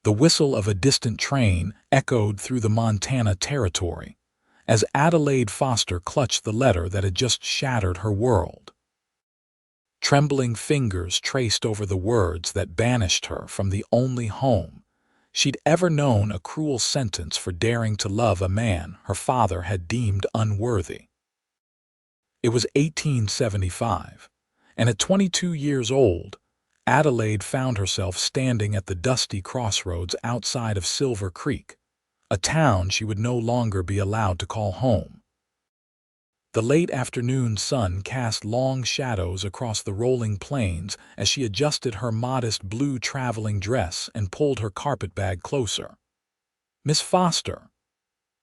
The whistle of a distant train echoed through the Montana territory as Adelaide Foster clutched the letter that had just shattered her world. Trembling fingers traced over the words that banished her from the only home she'd ever known, a cruel sentence for daring to love a man her father had deemed unworthy. It was 1875, and at 22 years old, Adelaide found herself standing at the dusty crossroads outside of Silver Creek, a town she would no longer be allowed to call home. The late afternoon sun cast long shadows across the rolling plains as she adjusted her modest blue traveling dress and pulled her carpetbag closer. "Miss Foster,"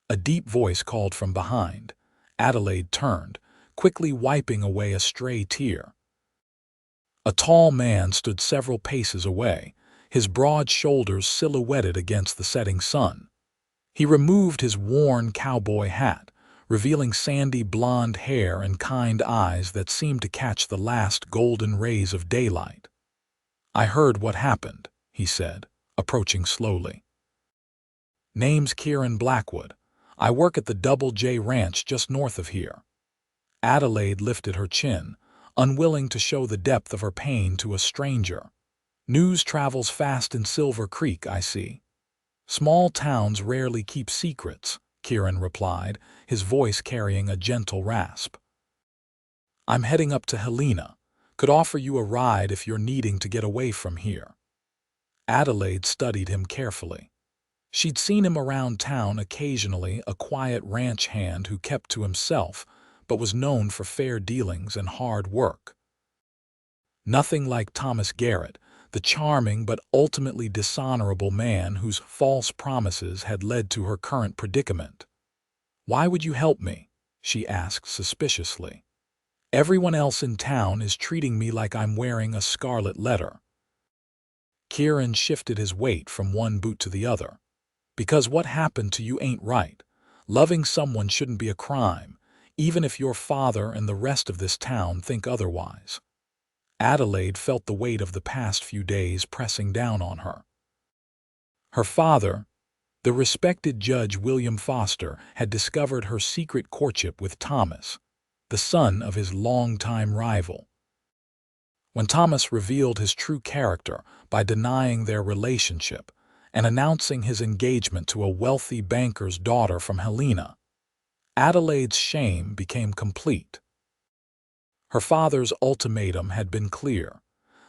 a deep voice called from behind. Adelaide turned, quickly wiping away a stray tear. A tall man stood several paces away, his broad shoulders silhouetted against the setting sun. He removed his worn cowboy hat, revealing sandy blonde hair and kind eyes that seemed to catch the last golden rays of daylight. "I heard what happened," he said, approaching slowly. "Name's Kieran Blackwood. I work at the Double J Ranch just north of here." Adelaide lifted her chin, unwilling to show the depth of her pain to a stranger. "News travels fast in Silver Creek, I see." "Small towns rarely keep secrets," Kieran replied, his voice carrying a gentle rasp. "I'm heading up to Helena. Could offer you a ride if you're needing to get away from here." Adelaide studied him carefully. She'd seen him around town occasionally, a quiet ranch hand who kept to himself, but was known for fair dealings and hard work. Nothing like Thomas Garrett, the charming but ultimately dishonorable man whose false promises had led to her current predicament. "Why would you help me?" she asked suspiciously. "Everyone else in town is treating me like I'm wearing a scarlet letter." Kieran shifted his weight from one boot to the other. "Because what happened to you ain't right. Loving someone shouldn't be a crime, even if your father and the rest of this town think otherwise." Adelaide felt the weight of the past few days pressing down on her. Her father, the respected Judge William Foster, had discovered her secret courtship with Thomas, the son of his longtime rival. When Thomas revealed his true character by denying their relationship and announcing his engagement to a wealthy banker's daughter from Helena, Adelaide's shame became complete. Her father's ultimatum had been clear: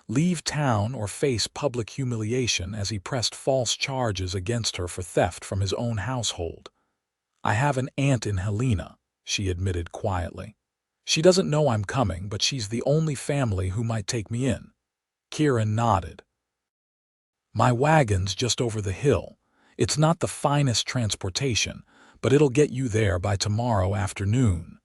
leave town or face public humiliation, as he pressed false charges against her for theft from his own household. "I have an aunt in Helena," she admitted quietly. "She doesn't know I'm coming, but she's the only family who might take me in." Kieran nodded. "My wagon's just over the hill. It's not the finest transportation, but it'll get you there by tomorrow afternoon."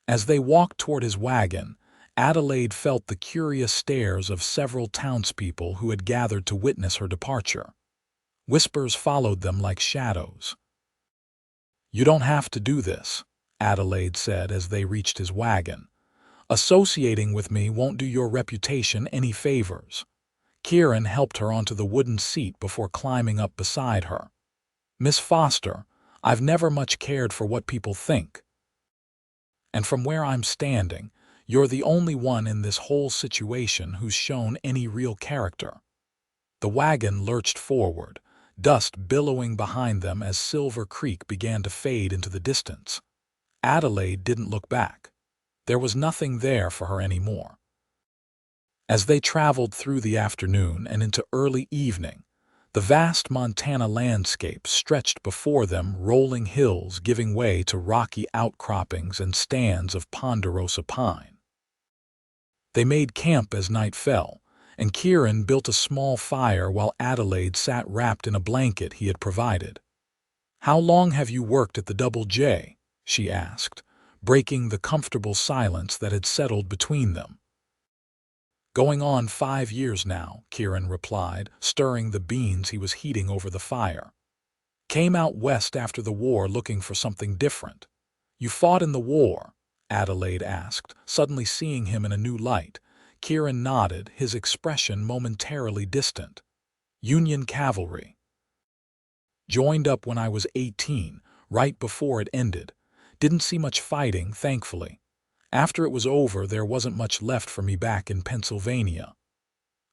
As they walked toward his wagon, Adelaide felt the curious stares of several townspeople who had gathered to witness her departure. Whispers followed them like shadows. "You don't have to do this," Adelaide said as they reached his wagon. "Associating with me won't do your reputation any favors." Kieran helped her onto the wooden seat before climbing up beside her. "Miss Foster, I've never much cared for what people think. And from where I'm standing, you're the only one in this whole situation who's shown any real character." The wagon lurched forward, dust billowing behind them as Silver Creek began to fade into the distance. Adelaide didn't look back. There was nothing there for her anymore. As they traveled through the afternoon and into early evening, the vast Montana landscape stretched before them, rolling hills giving way to rocky outcroppings and stands of ponderosa pine. They made camp as night fell, and Kieran built a small fire while Adelaide sat wrapped in a blanket he had provided. "How long have you worked at the Double J?" she asked, breaking the comfortable silence that had settled between them. "Going on 5 years now," Kieran replied, stirring the beans he was heating over the fire. "Came out west after the war looking for something different." "You fought in the war?" Adelaide asked, suddenly seeing him in a new light. Kieran nodded, his expression momentarily distant. Union cavalry. Joined up when I was 18, right before it ended. Didn't see much fighting, thankfully. After it was over, there wasn't much left for me back in Pennsylvania.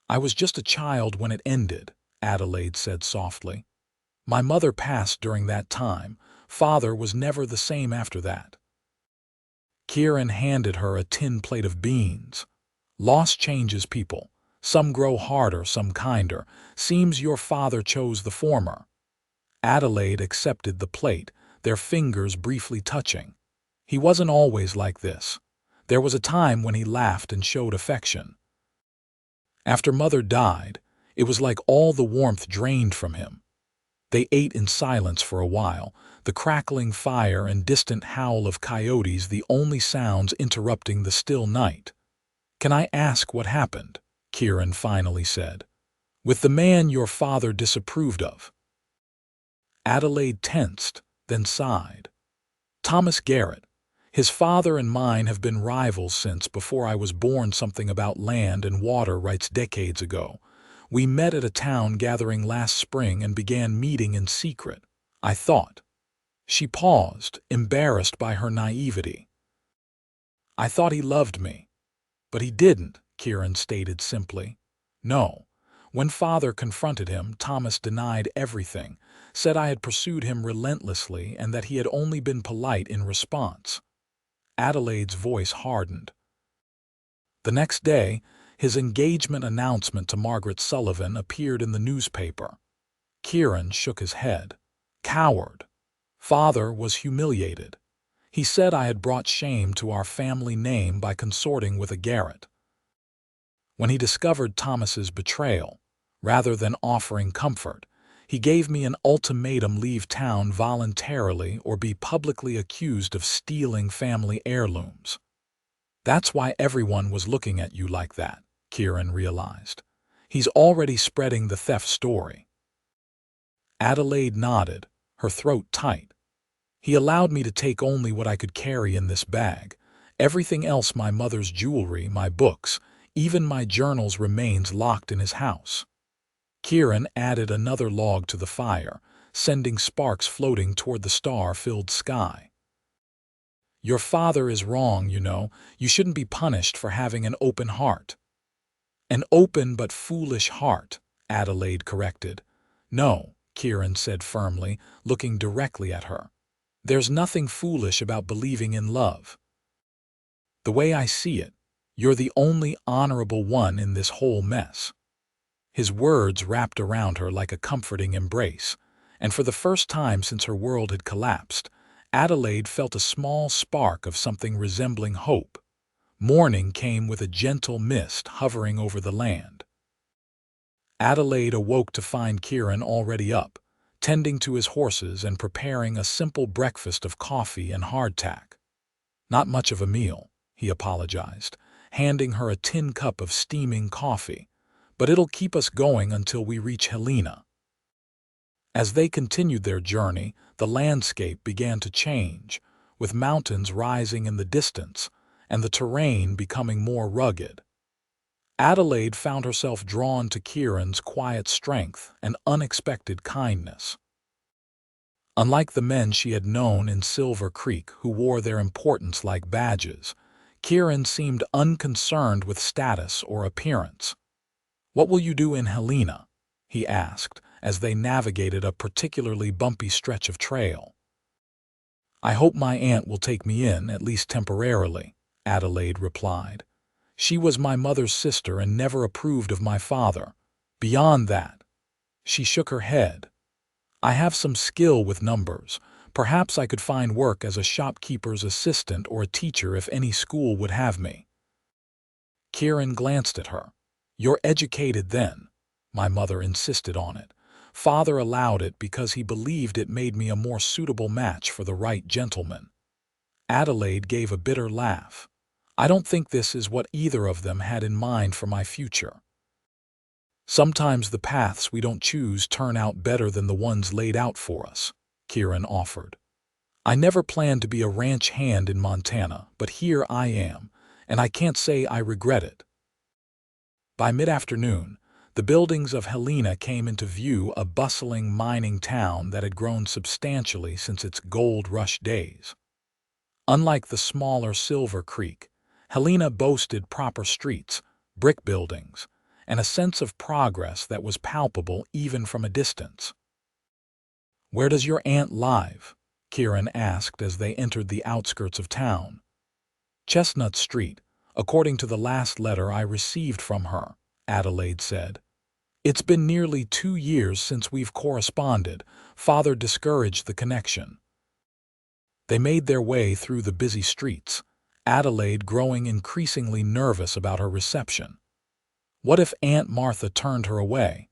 I was just a child when it ended, Adelaide said softly. My mother passed during that time. Father was never the same after that. Kieran handed her a tin plate of beans. Loss changes people. Some grow harder, some kinder. Seems your father chose the former. Adelaide accepted the plate, their fingers briefly touching. He wasn't always like this. There was a time when he laughed and showed affection. After Mother died, it was like all the warmth drained from him. They ate in silence for a while, the crackling fire and distant howl of coyotes the only sounds interrupting the still night. "Can I ask what happened?" Kieran finally said. "With the man your father disapproved of?" Adelaide tensed, then sighed. "Thomas Garrett. His father and mine have been rivals since before I was born. Something about land and water rights decades ago. We met at a town gathering last spring and began meeting in secret. I thought." She paused, embarrassed by her naivety. "I thought he loved me." "But he didn't," Kieran stated simply. "No. When Father confronted him, Thomas denied everything, said I had pursued him relentlessly and that he had only been polite in response." Adelaide's voice hardened. The next day, his engagement announcement to Margaret Sullivan appeared in the newspaper. Kieran shook his head. Coward. Father was humiliated. He said I had brought shame to our family name by consorting with a Garrett. When he discovered Thomas's betrayal, rather than offering comfort, he gave me an ultimatum: leave town voluntarily or be publicly accused of stealing family heirlooms. That's why everyone was looking at you like that, Kieran realized. He's already spreading the theft story. Adelaide nodded, her throat tight. He allowed me to take only what I could carry in this bag. Everything else, my mother's jewelry, my books, even my journals, remains locked in his house. Kieran added another log to the fire, sending sparks floating toward the star-filled sky. Your father is wrong, you know. You shouldn't be punished for having an open heart. An open but foolish heart, Adelaide corrected. No, Kieran said firmly, looking directly at her. There's nothing foolish about believing in love. The way I see it, you're the only honorable one in this whole mess. His words wrapped around her like a comforting embrace, and for the first time since her world had collapsed, Adelaide felt a small spark of something resembling hope. Morning came with a gentle mist hovering over the land. Adelaide awoke to find Kieran already up, tending to his horses and preparing a simple breakfast of coffee and hardtack. Not much of a meal, he apologized, handing her a tin cup of steaming coffee, but it'll keep us going until we reach Helena. As they continued their journey, the landscape began to change, with mountains rising in the distance and the terrain becoming more rugged. Adelaide found herself drawn to Kieran's quiet strength and unexpected kindness. Unlike the men she had known in Silver Creek who wore their importance like badges, Kieran seemed unconcerned with status or appearance. "What will you do in Helena?" he asked as they navigated a particularly bumpy stretch of trail. "I hope my aunt will take me in, at least temporarily," Adelaide replied. "She was my mother's sister and never approved of my father. Beyond that," she shook her head. "I have some skill with numbers. Perhaps I could find work as a shopkeeper's assistant or a teacher if any school would have me." Kieran glanced at her. "You're educated then." "My mother insisted on it. Father allowed it because he believed it made me a more suitable match for the right gentleman." Adelaide gave a bitter laugh. "I don't think this is what either of them had in mind for my future." "Sometimes the paths we don't choose turn out better than the ones laid out for us," Kieran offered. "I never planned to be a ranch hand in Montana, but here I am, and I can't say I regret it." By mid-afternoon, The buildings of Helena came into view, a bustling mining town that had grown substantially since its gold rush days. Unlike the smaller Silver Creek, Helena boasted proper streets, brick buildings, and a sense of progress that was palpable even from a distance. "Where does your aunt live?" Kieran asked as they entered the outskirts of town. "Chestnut Street, according to the last letter I received from her," Adelaide said. "It's been nearly 2 years since we've corresponded. Father discouraged the connection." They made their way through the busy streets, Adelaide growing increasingly nervous about her reception. What if Aunt Martha turned her away?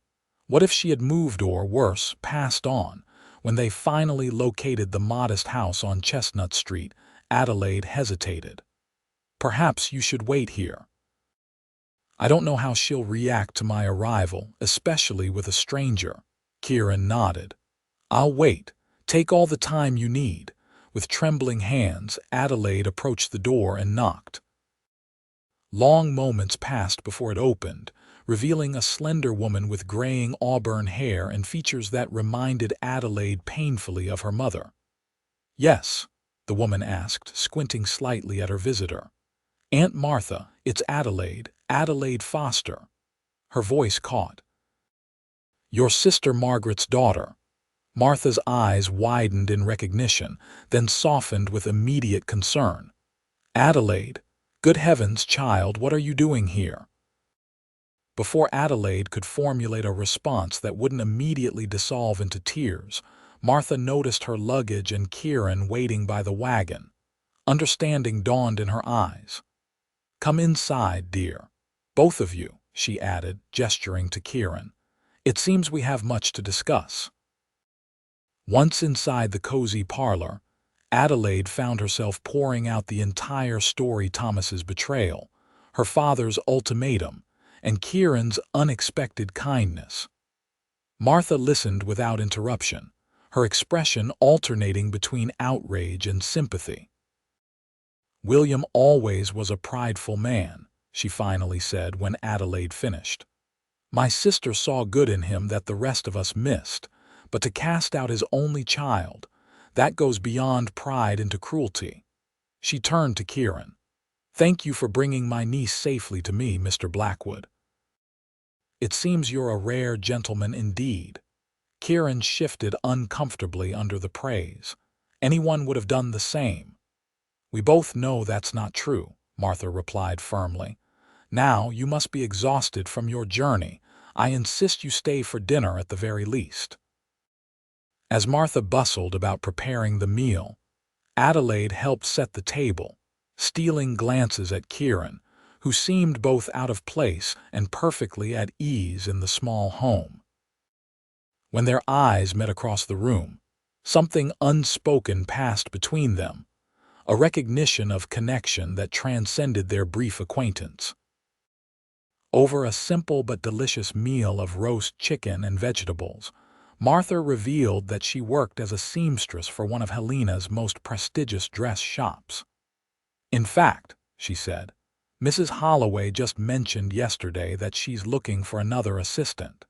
What if she had moved or, worse, passed on? When they finally located the modest house on Chestnut Street, Adelaide hesitated. "Perhaps you should wait here." "I don't know how she'll react to my arrival, especially with a stranger." Kieran nodded. "I'll wait. Take all the time you need." With trembling hands, Adelaide approached the door and knocked. Long moments passed before it opened, revealing a slender woman with graying auburn hair and features that reminded Adelaide painfully of her mother. "Yes?" the woman asked, squinting slightly at her visitor. "Aunt Martha, it's Adelaide, Adelaide Foster." Her voice caught. "Your sister Margaret's daughter." Martha's eyes widened in recognition, then softened with immediate concern. "Adelaide, good heavens, child, what are you doing here?" Before Adelaide could formulate a response that wouldn't immediately dissolve into tears, Martha noticed her luggage and Kieran waiting by the wagon. Understanding dawned in her eyes. "Come inside, dear. Both of you," she added, gesturing to Kieran. "It seems we have much to discuss." Once inside the cozy parlor, Adelaide found herself pouring out the entire story: Thomas's betrayal, her father's ultimatum, and Kieran's unexpected kindness. Martha listened without interruption, her expression alternating between outrage and sympathy. "William always was a prideful man," she finally said when Adelaide finished. "My sister saw good in him that the rest of us missed, but to cast out his only child, that goes beyond pride into cruelty." She turned to Kieran. "Thank you for bringing my niece safely to me, Mr. Blackwood." "It seems you're a rare gentleman indeed." Kieran shifted uncomfortably under the praise. "Anyone would have done the same." "We both know that's not true," Martha replied firmly. "Now you must be exhausted from your journey. I insist you stay for dinner at the very least." As Martha bustled about preparing the meal, Adelaide helped set the table, stealing glances at Kieran, who seemed both out of place and perfectly at ease in the small home. When their eyes met across the room, something unspoken passed between them, a recognition of connection that transcended their brief acquaintance. Over a simple but delicious meal of roast chicken and vegetables, Martha revealed that she worked as a seamstress for one of Helena's most prestigious dress shops. "In fact," she said, "Mrs. Holloway just mentioned yesterday that she's looking for another assistant.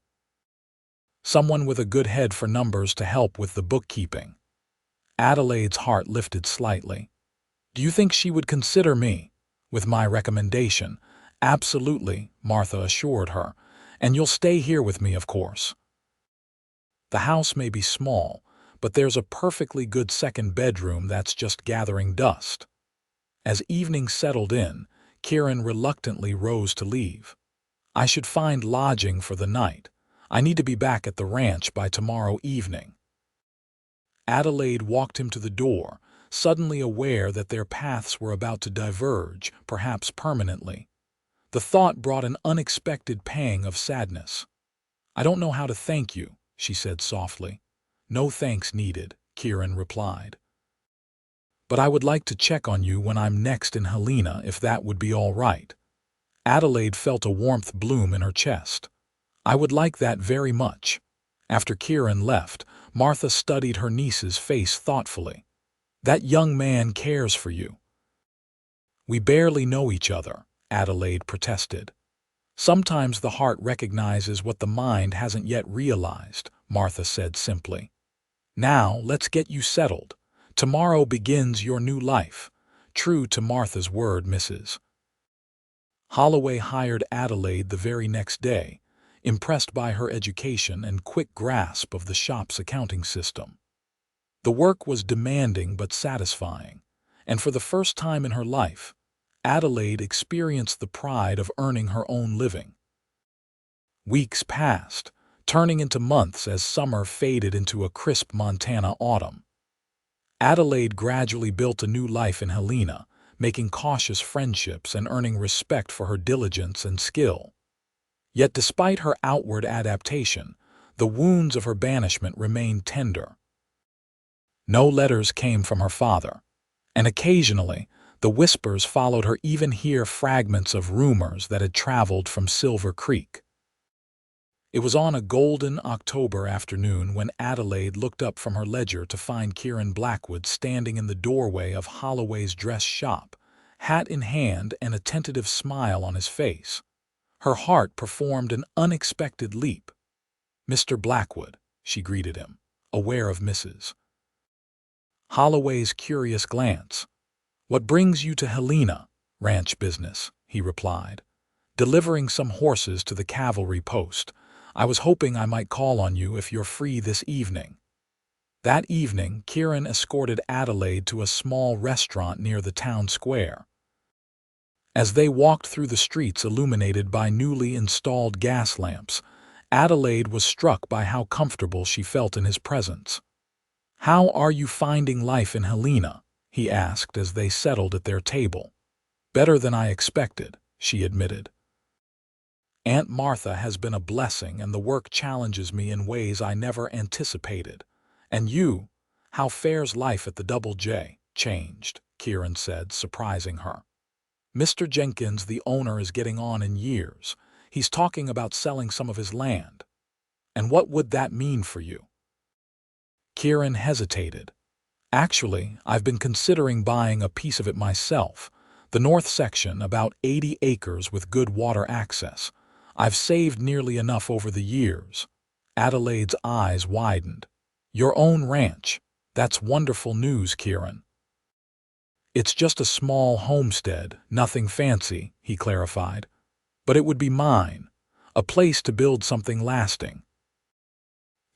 Someone with a good head for numbers to help with the bookkeeping." Adelaide's heart lifted slightly. "Do you think she would consider me with my recommendation?" "Absolutely," Martha assured her. "And you'll stay here with me, of course." The house may be small, but there's a perfectly good second bedroom that's just gathering dust. As evening settled in, Kieran reluctantly rose to leave. "I should find lodging for the night. I need to be back at the ranch by tomorrow evening." Adelaide walked him to the door, suddenly aware that their paths were about to diverge, perhaps permanently. The thought brought an unexpected pang of sadness. "I don't know how to thank you," she said softly. "No thanks needed," Kieran replied. "But I would like to check on you when I'm next in Helena, if that would be all right." Adelaide felt a warmth bloom in her chest. "I would like that very much." After Kieran left, Martha studied her niece's face thoughtfully. "That young man cares for you." "We barely know each other," Adelaide protested. Sometimes the heart recognizes what the mind hasn't yet realized, Martha said simply. Now, let's get you settled. Tomorrow begins your new life. True to Martha's word, Mrs. Holloway hired Adelaide the very next day, impressed by her education and quick grasp of the shop's accounting system. The work was demanding but satisfying, and for the first time in her life, Adelaide experienced the pride of earning her own living. Weeks passed, turning into months as summer faded into a crisp Montana autumn. Adelaide gradually built a new life in Helena, making cautious friendships and earning respect for her diligence and skill. Yet despite her outward adaptation, the wounds of her banishment remained tender. No letters came from her father, and occasionally the whispers followed her, even hear fragments of rumors that had traveled from Silver Creek. It was on a golden October afternoon when Adelaide looked up from her ledger to find Kieran Blackwood standing in the doorway of Holloway's dress shop, hat in hand and a tentative smile on his face. Her heart performed an unexpected leap. "Mr. Blackwood," she greeted him, aware of Mrs. Holloway's curious glance. "What brings you to Helena?" "Ranch business," he replied. "Delivering some horses to the cavalry post. I was hoping I might call on you if you're free this evening." That evening, Kieran escorted Adelaide to a small restaurant near the town square. As they walked through the streets illuminated by newly installed gas lamps, Adelaide was struck by how comfortable she felt in his presence. "How are you finding life in Helena?" he asked as they settled at their table. "Better than I expected," she admitted. "Aunt Martha has been a blessing, and the work challenges me in ways I never anticipated. And you, how fares life at the Double J?" "Changed," Kieran said, surprising her. "Mr. Jenkins, the owner, is getting on in years. He's talking about selling some of his land." "And what would that mean for you?" Kieran hesitated. "Actually, I've been considering buying a piece of it myself. The north section, about 80 acres with good water access. I've saved nearly enough over the years." Adelaide's eyes widened. "Your own ranch? That's wonderful news, Kieran." "It's just a small homestead, nothing fancy," he clarified. "But it would be mine, a place to build something lasting."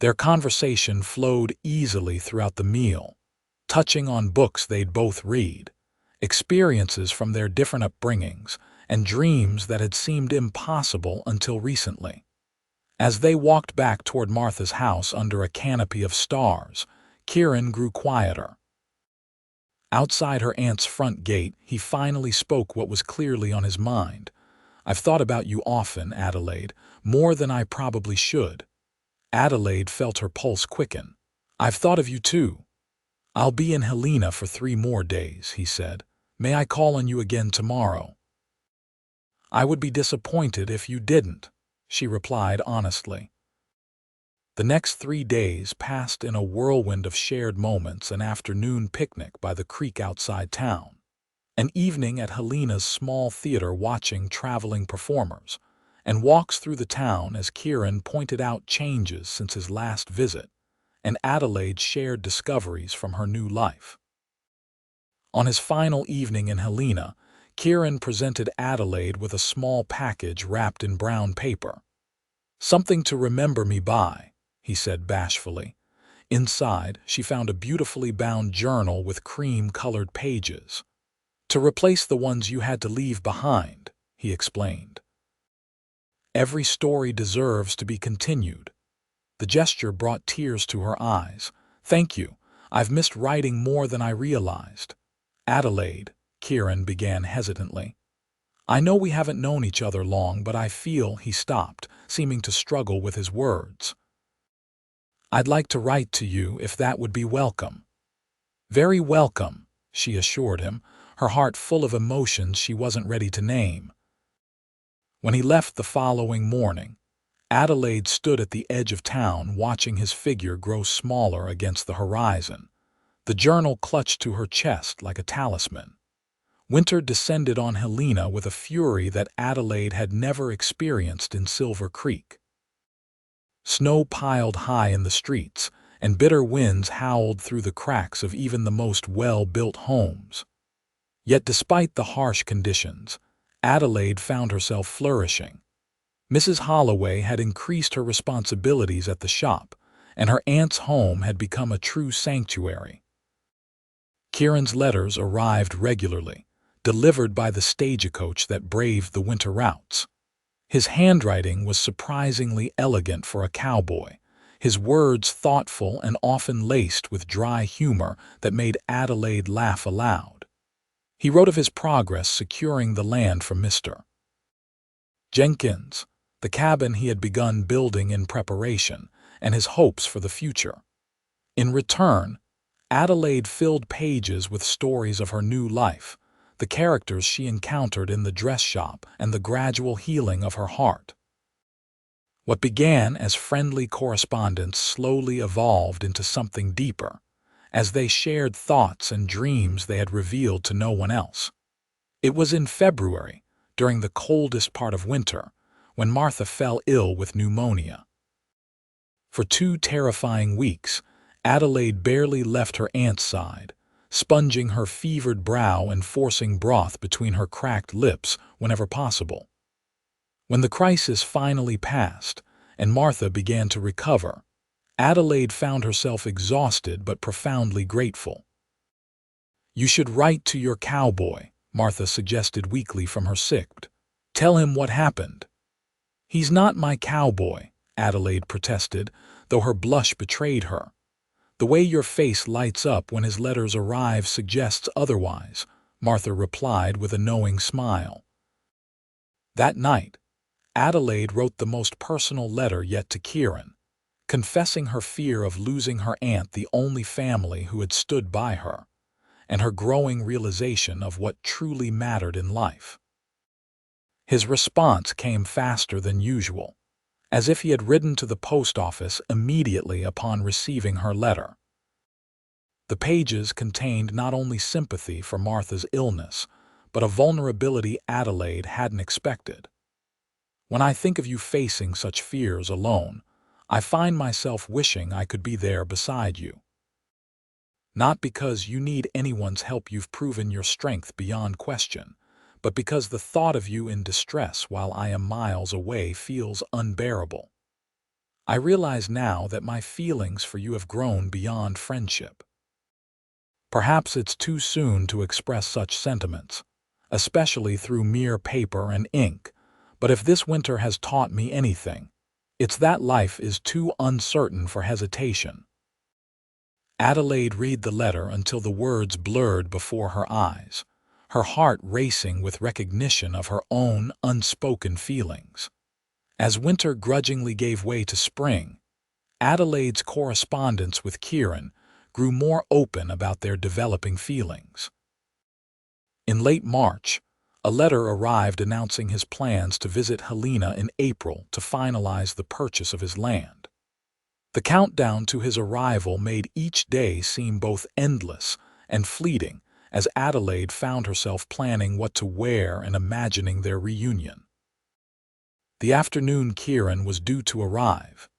Their conversation flowed easily throughout the meal, touching on books they'd both read, experiences from their different upbringings, and dreams that had seemed impossible until recently. As they walked back toward Martha's house under a canopy of stars, Kieran grew quieter. Outside her aunt's front gate, he finally spoke what was clearly on his mind. "I've thought about you often, Adelaide, more than I probably should." Adelaide felt her pulse quicken. "I've thought of you too." "I'll be in Helena for 3 more days," he said. "May I call on you again tomorrow?" "I would be disappointed if you didn't," she replied honestly. The next 3 days passed in a whirlwind of shared moments: an afternoon picnic by the creek outside town, an evening at Helena's small theater watching traveling performers, and walks through the town as Kieran pointed out changes since his last visit, and Adelaide shared discoveries from her new life. On his final evening in Helena, Kieran presented Adelaide with a small package wrapped in brown paper. "Something to remember me by," he said bashfully. Inside, she found a beautifully bound journal with cream-colored pages. "To replace the ones you had to leave behind," he explained. "Every story deserves to be continued." The gesture brought tears to her eyes. "Thank you. I've missed writing more than I realized." "Adelaide," Kieran began hesitantly. "I know we haven't known each other long, but I feel—" He stopped, seeming to struggle with his words. "I'd like to write to you if that would be welcome." "Very welcome," she assured him, her heart full of emotions she wasn't ready to name. When he left the following morning, Adelaide stood at the edge of town watching his figure grow smaller against the horizon, the journal clutched to her chest like a talisman. Winter descended on Helena with a fury that Adelaide had never experienced in Silver Creek. Snow piled high in the streets, and bitter winds howled through the cracks of even the most well-built homes. Yet despite the harsh conditions, Adelaide found herself flourishing. Mrs. Holloway had increased her responsibilities at the shop, and her aunt's home had become a true sanctuary. Kieran's letters arrived regularly, delivered by the stagecoach that braved the winter routes. His handwriting was surprisingly elegant for a cowboy, his words thoughtful and often laced with dry humor that made Adelaide laugh aloud. He wrote of his progress securing the land from Mr. Jenkins, the cabin he had begun building in preparation, and his hopes for the future. In return, Adelaide filled pages with stories of her new life, the characters she encountered in the dress shop, and the gradual healing of her heart. What began as friendly correspondence slowly evolved into something deeper, as they shared thoughts and dreams they had revealed to no one else. It was in February, during the coldest part of winter, when Martha fell ill with pneumonia. For 2 terrifying weeks, Adelaide barely left her aunt's side, sponging her fevered brow and forcing broth between her cracked lips whenever possible. When the crisis finally passed, and Martha began to recover, Adelaide found herself exhausted but profoundly grateful. "You should write to your cowboy," Martha suggested weakly from her sick bed. "Tell him what happened." "He's not my cowboy," Adelaide protested, though her blush betrayed her. "The way your face lights up when his letters arrive suggests otherwise," Martha replied with a knowing smile. That night, Adelaide wrote the most personal letter yet to Kieran, confessing her fear of losing her aunt, the only family who had stood by her, and her growing realization of what truly mattered in life. His response came faster than usual, as if he had ridden to the post office immediately upon receiving her letter. The pages contained not only sympathy for Martha's illness, but a vulnerability Adelaide hadn't expected. "When I think of you facing such fears alone, I find myself wishing I could be there beside you. Not because you need anyone's help, you've proven your strength beyond question, but because the thought of you in distress while I am miles away feels unbearable. I realize now that my feelings for you have grown beyond friendship. Perhaps it's too soon to express such sentiments, especially through mere paper and ink, but if this winter has taught me anything, it's that life is too uncertain for hesitation." Adelaide read the letter until the words blurred before her eyes, her heart racing with recognition of her own unspoken feelings. As winter grudgingly gave way to spring, Adelaide's correspondence with Kieran grew more open about their developing feelings. In late March, a letter arrived announcing his plans to visit Helena in April to finalize the purchase of his land. The countdown to his arrival made each day seem both endless and fleeting as Adelaide found herself planning what to wear and imagining their reunion. The afternoon Kieran was due to arrive,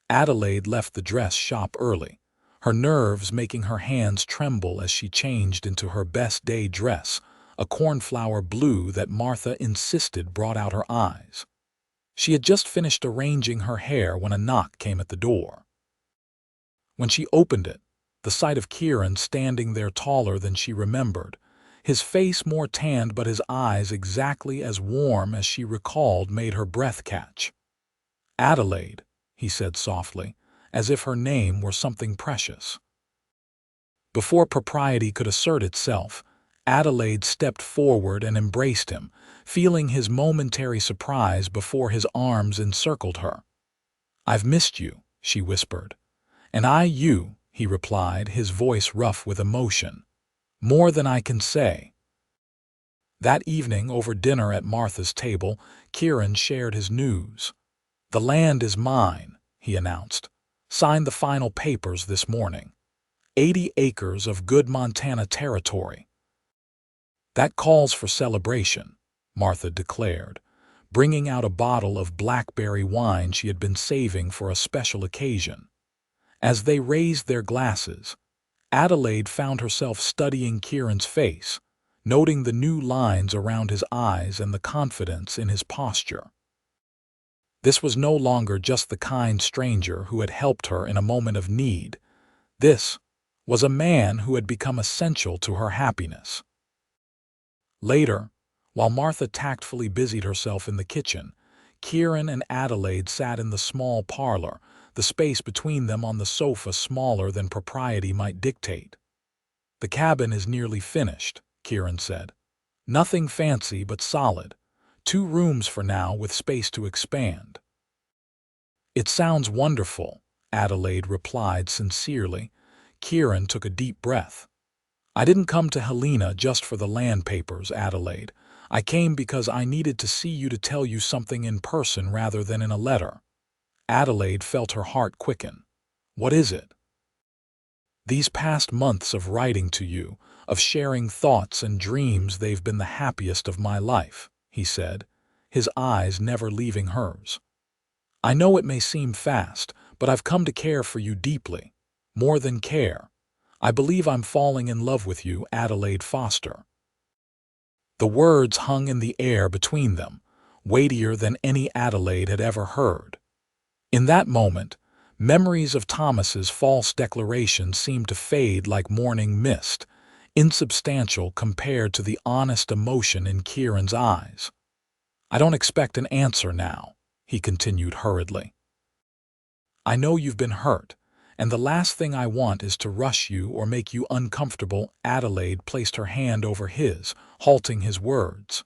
Adelaide left the dress shop early, her nerves making her hands tremble as she changed into her best day dress, a cornflower blue that Martha insisted brought out her eyes. She had just finished arranging her hair when a knock came at the door. When she opened it, the sight of Kieran standing there taller than she remembered, his face more tanned but his eyes exactly as warm as she recalled, made her breath catch. "Adelaide," he said softly, as if her name were something precious. Before propriety could assert itself, Adelaide stepped forward and embraced him, feeling his momentary surprise before his arms encircled her. "I've missed you," she whispered. "And I you," he replied, his voice rough with emotion. "More than I can say." That evening, over dinner at Martha's table, Kieran shared his news. "The land is mine," he announced. "Signed the final papers this morning. 80 acres of good Montana territory." "That calls for celebration," Martha declared, bringing out a bottle of blackberry wine she had been saving for a special occasion. As they raised their glasses, Adelaide found herself studying Kieran's face, noting the new lines around his eyes and the confidence in his posture. This was no longer just the kind stranger who had helped her in a moment of need. This was a man who had become essential to her happiness. Later, while Martha tactfully busied herself in the kitchen, Kieran and Adelaide sat in the small parlor, the space between them on the sofa smaller than propriety might dictate. "The cabin is nearly finished," Kieran said. "Nothing fancy but solid. 2 rooms for now with space to expand." "It sounds wonderful," Adelaide replied sincerely. Kieran took a deep breath. "I didn't come to Helena just for the land papers, Adelaide. I came because I needed to see you to tell you something in person rather than in a letter." Adelaide felt her heart quicken. "What is it?" "These past months of writing to you, of sharing thoughts and dreams, they've been the happiest of my life," he said, his eyes never leaving hers. "I know it may seem fast, but I've come to care for you deeply. More than care. I believe I'm falling in love with you, Adelaide Foster." The words hung in the air between them, weightier than any Adelaide had ever heard. In that moment, memories of Thomas's false declaration seemed to fade like morning mist, insubstantial compared to the honest emotion in Kieran's eyes. "I don't expect an answer now," he continued hurriedly. "I know you've been hurt, and the last thing I want is to rush you or make you uncomfortable." Adelaide placed her hand over his, halting his words.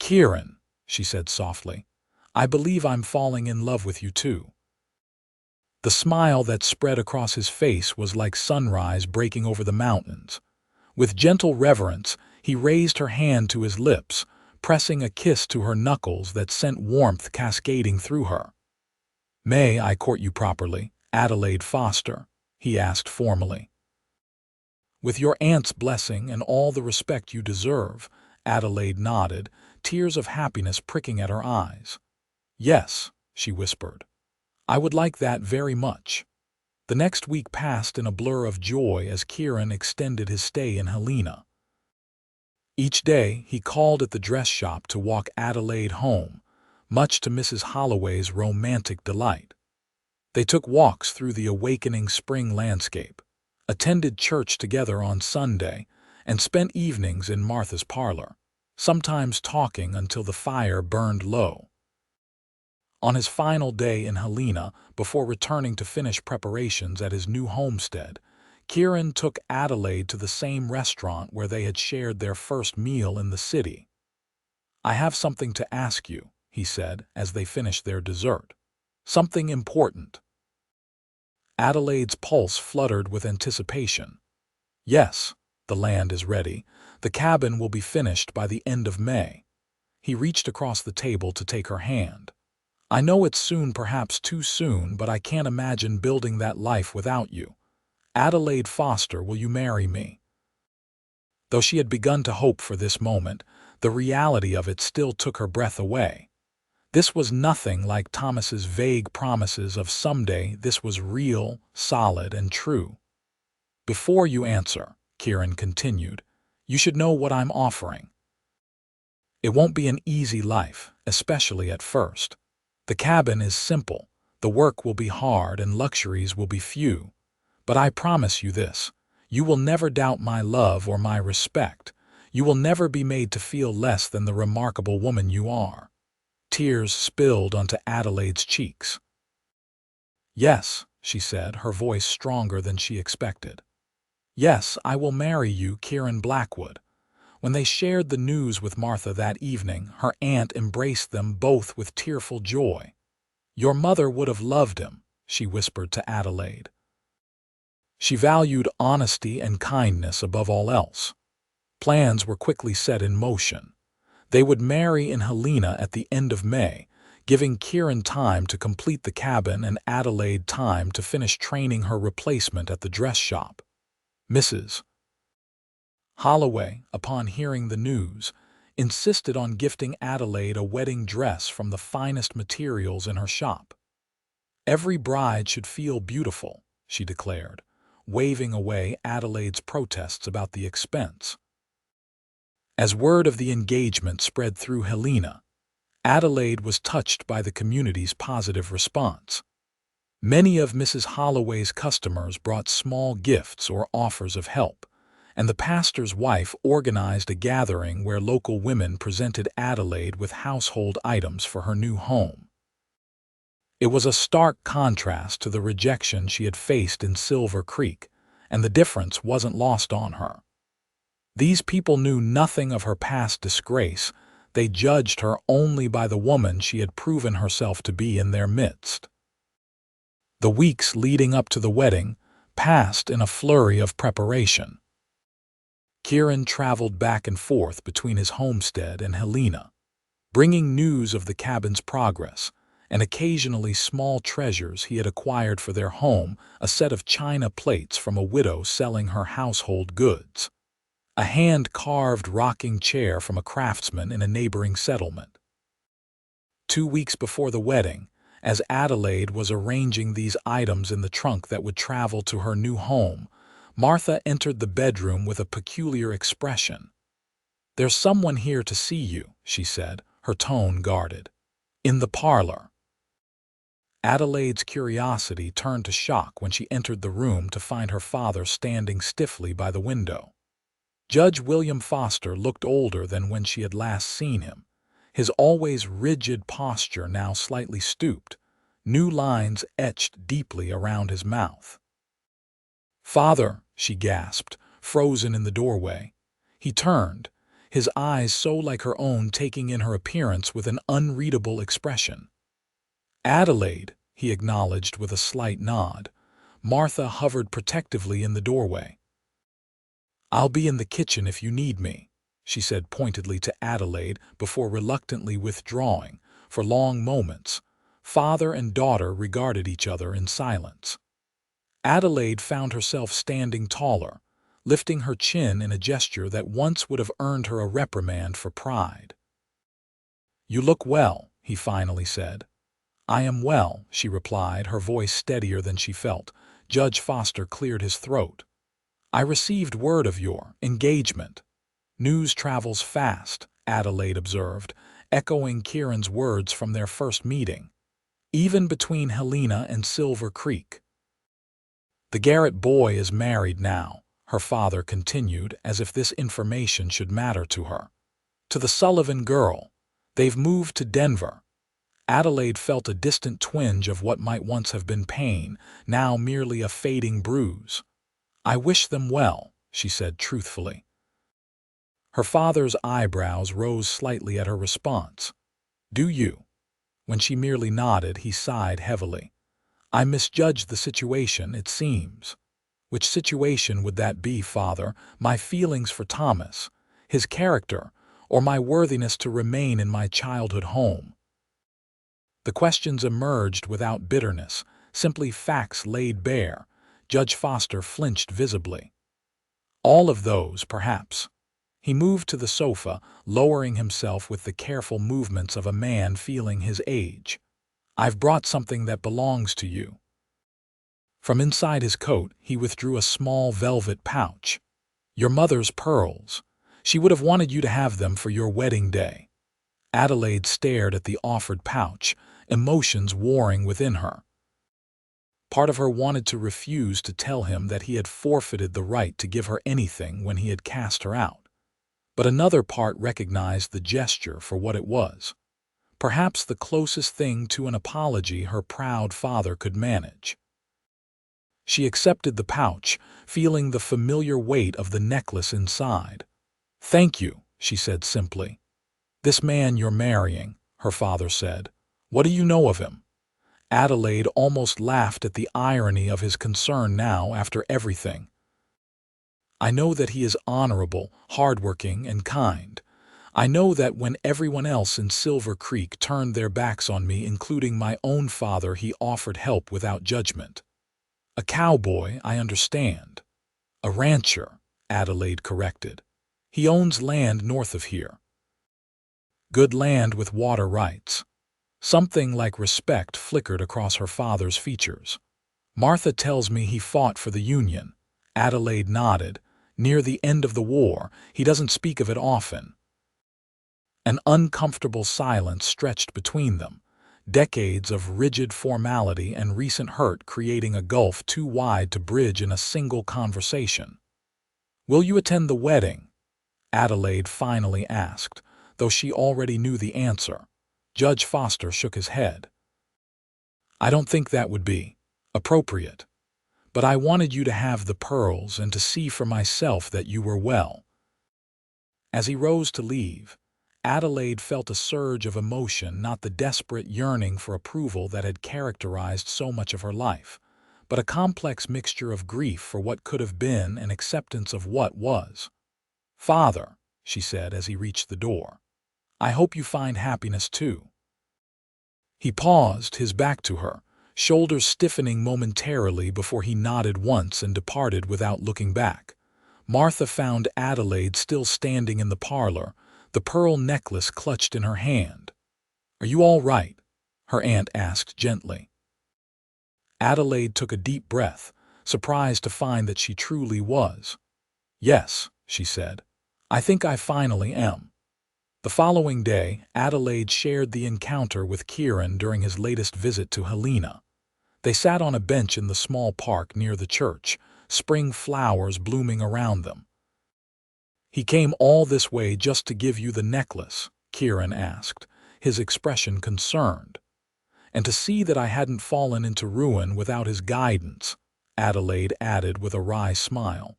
"Kieran," she said softly, "I believe I'm falling in love with you too." The smile that spread across his face was like sunrise breaking over the mountains. With gentle reverence, he raised her hand to his lips, pressing a kiss to her knuckles that sent warmth cascading through her. "May I court you properly, Adelaide Foster?" he asked formally. "With your aunt's blessing and all the respect you deserve," Adelaide nodded, tears of happiness pricking at her eyes. "Yes," she whispered. "I would like that very much." The next week passed in a blur of joy as Kieran extended his stay in Helena. Each day he called at the dress shop to walk Adelaide home, much to Mrs. Holloway's romantic delight. They took walks through the awakening spring landscape, attended church together on Sunday, and spent evenings in Martha's parlor, sometimes talking until the fire burned low. On his final day in Helena, before returning to finish preparations at his new homestead, Kieran took Adelaide to the same restaurant where they had shared their first meal in the city. "I have something to ask you," he said as they finished their dessert. "Something important." Adelaide's pulse fluttered with anticipation. "Yes, the land is ready. The cabin will be finished by the end of May." He reached across the table to take her hand. "I know it's soon, perhaps too soon, but I can't imagine building that life without you. Adelaide Foster, will you marry me?" Though she had begun to hope for this moment, the reality of it still took her breath away. This was nothing like Thomas's vague promises of someday. This was real, solid, and true. "Before you answer," Kieran continued, "you should know what I'm offering. It won't be an easy life, especially at first. The cabin is simple, the work will be hard, and luxuries will be few. But I promise you this, you will never doubt my love or my respect. You will never be made to feel less than the remarkable woman you are." Tears spilled onto Adelaide's cheeks. "Yes," she said, her voice stronger than she expected. "Yes, I will marry you, Kieran Blackwood." When they shared the news with Martha that evening, her aunt embraced them both with tearful joy. "Your mother would have loved him," she whispered to Adelaide. She valued honesty and kindness above all else. Plans were quickly set in motion. They would marry in Helena at the end of May, giving Kieran time to complete the cabin and Adelaide time to finish training her replacement at the dress shop. Mrs. Holloway, upon hearing the news, insisted on gifting Adelaide a wedding dress from the finest materials in her shop. "Every bride should feel beautiful," she declared, waving away Adelaide's protests about the expense. As word of the engagement spread through Helena, Adelaide was touched by the community's positive response. Many of Mrs. Holloway's customers brought small gifts or offers of help, and the pastor's wife organized a gathering where local women presented Adelaide with household items for her new home. It was a stark contrast to the rejection she had faced in Silver Creek, and the difference wasn't lost on her. These people knew nothing of her past disgrace. They judged her only by the woman she had proven herself to be in their midst. The weeks leading up to the wedding passed in a flurry of preparation. Kieran traveled back and forth between his homestead and Helena, bringing news of the cabin's progress and occasionally small treasures he had acquired for their home, a set of china plates from a widow selling her household goods, a hand-carved rocking chair from a craftsman in a neighboring settlement. 2 weeks before the wedding, as Adelaide was arranging these items in the trunk that would travel to her new home, Martha entered the bedroom with a peculiar expression. "There's someone here to see you," she said, her tone guarded. "In the parlor." Adelaide's curiosity turned to shock when she entered the room to find her father standing stiffly by the window. Judge William Foster looked older than when she had last seen him, his always rigid posture now slightly stooped, new lines etched deeply around his mouth. "Father," she gasped, frozen in the doorway. He turned, his eyes so like her own taking in her appearance with an unreadable expression. "Adelaide," he acknowledged with a slight nod. Martha hovered protectively in the doorway. "I'll be in the kitchen if you need me," she said pointedly to Adelaide before reluctantly withdrawing. For long moments, father and daughter regarded each other in silence. Adelaide found herself standing taller, lifting her chin in a gesture that once would have earned her a reprimand for pride. "You look well," he finally said. "I am well," she replied, her voice steadier than she felt. Judge Foster cleared his throat. "I received word of your engagement." "News travels fast," Adelaide observed, echoing Kieran's words from their first meeting. "Even between Helena and Silver Creek." "The Garrett boy is married now," her father continued, as if this information should matter to her. "To the Sullivan girl. They've moved to Denver." Adelaide felt a distant twinge of what might once have been pain, now merely a fading bruise. "I wish them well," she said truthfully. Her father's eyebrows rose slightly at her response. "Do you?" When she merely nodded, he sighed heavily. "I misjudged the situation, it seems." "Which situation would that be, father? My feelings for Thomas, his character, or my worthiness to remain in my childhood home?" The questions emerged without bitterness, simply facts laid bare. Judge Foster flinched visibly. "All of those, perhaps." He moved to the sofa, lowering himself with the careful movements of a man feeling his age. "I've brought something that belongs to you." From inside his coat, he withdrew a small velvet pouch. "Your mother's pearls. She would have wanted you to have them for your wedding day." Adelaide stared at the offered pouch, emotions warring within her. Part of her wanted to refuse to tell him that he had forfeited the right to give her anything when he had cast her out. But another part recognized the gesture for what it was. Perhaps the closest thing to an apology her proud father could manage. She accepted the pouch, feeling the familiar weight of the necklace inside. "Thank you," she said simply. "This man you're marrying," her father said. "What do you know of him?" Adelaide almost laughed at the irony of his concern now after everything. "I know that he is honorable, hardworking, and kind. I know that when everyone else in Silver Creek turned their backs on me, including my own father, he offered help without judgment. A cowboy, I understand. A rancher," Adelaide corrected. "He owns land north of here. Good land with water rights." Something like respect flickered across her father's features. "Martha tells me he fought for the Union." Adelaide nodded. "Near the end of the war. He doesn't speak of it often." An uncomfortable silence stretched between them, decades of rigid formality and recent hurt creating a gulf too wide to bridge in a single conversation. "Will you attend the wedding?" Adelaide finally asked, though she already knew the answer. Judge Foster shook his head. "I don't think that would be appropriate. But I wanted you to have the pearls and to see for myself that you were well." As he rose to leave, Adelaide felt a surge of emotion, not the desperate yearning for approval that had characterized so much of her life, but a complex mixture of grief for what could have been and acceptance of what was. "Father," she said as he reached the door, "I hope you find happiness too." He paused, his back to her, shoulders stiffening momentarily before he nodded once and departed without looking back. Martha found Adelaide still standing in the parlor, the pearl necklace clutched in her hand. "Are you all right?" her aunt asked gently. Adelaide took a deep breath, surprised to find that she truly was. "Yes," she said. "I think I finally am." The following day, Adelaide shared the encounter with Kieran during his latest visit to Helena. They sat on a bench in the small park near the church, spring flowers blooming around them. "He came all this way just to give you the necklace?" Kieran asked, his expression concerned. "And to see that I hadn't fallen into ruin without his guidance," Adelaide added with a wry smile.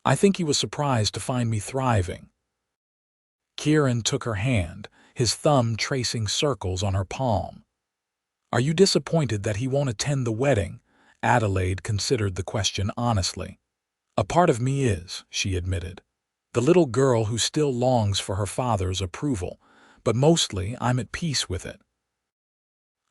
"I think he was surprised to find me thriving." Kieran took her hand, his thumb tracing circles on her palm. "Are you disappointed that he won't attend the wedding?" Adelaide considered the question honestly. "A part of me is," she admitted. "The little girl who still longs for her father's approval, but mostly I'm at peace with it.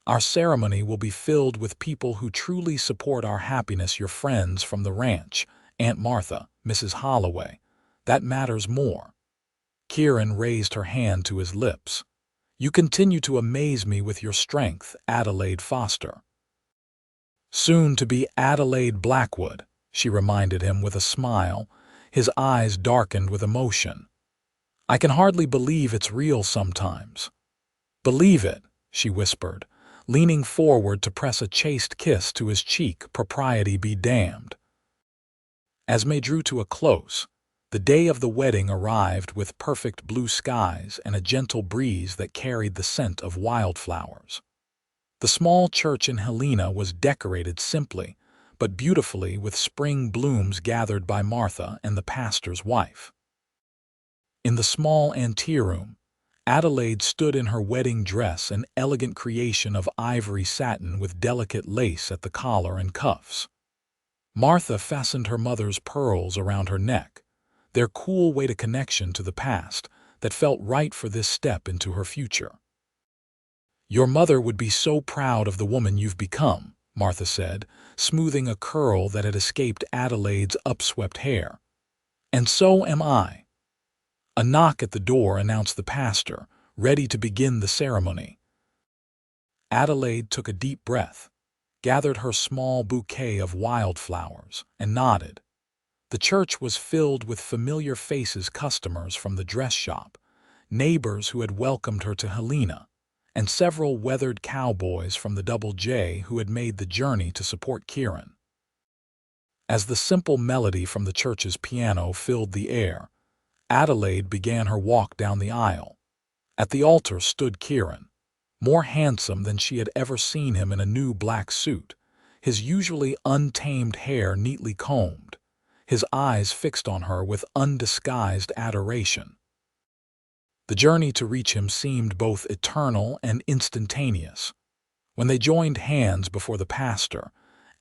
Our ceremony will be filled with people who truly support our happiness, your friends from the ranch, Aunt Martha, Mrs. Holloway. That matters more." Kieran raised her hand to his lips. "You continue to amaze me with your strength, Adelaide Foster." "Soon to be Adelaide Blackwood," she reminded him with a smile, his eyes darkened with emotion. "I can hardly believe it's real sometimes." "Believe it," she whispered, leaning forward to press a chaste kiss to his cheek, propriety be damned. As May drew to a close, the day of the wedding arrived with perfect blue skies and a gentle breeze that carried the scent of wildflowers. The small church in Helena was decorated simply, but beautifully with spring blooms gathered by Martha and the pastor's wife. In the small anteroom, Adelaide stood in her wedding dress, an elegant creation of ivory satin with delicate lace at the collar and cuffs. Martha fastened her mother's pearls around her neck, their cool weight a connection to the past that felt right for this step into her future. "Your mother would be so proud of the woman you've become," Martha said, smoothing a curl that had escaped Adelaide's upswept hair. "And so am I." A knock at the door announced the pastor, ready to begin the ceremony. Adelaide took a deep breath, gathered her small bouquet of wildflowers, and nodded. The church was filled with familiar faces, customers from the dress shop, neighbors who had welcomed her to Helena, and several weathered cowboys from the Double J who had made the journey to support Kieran. As the simple melody from the church's piano filled the air, Adelaide began her walk down the aisle. At the altar stood Kieran, more handsome than she had ever seen him in a new black suit, his usually untamed hair neatly combed, his eyes fixed on her with undisguised adoration. The journey to reach him seemed both eternal and instantaneous. When they joined hands before the pastor,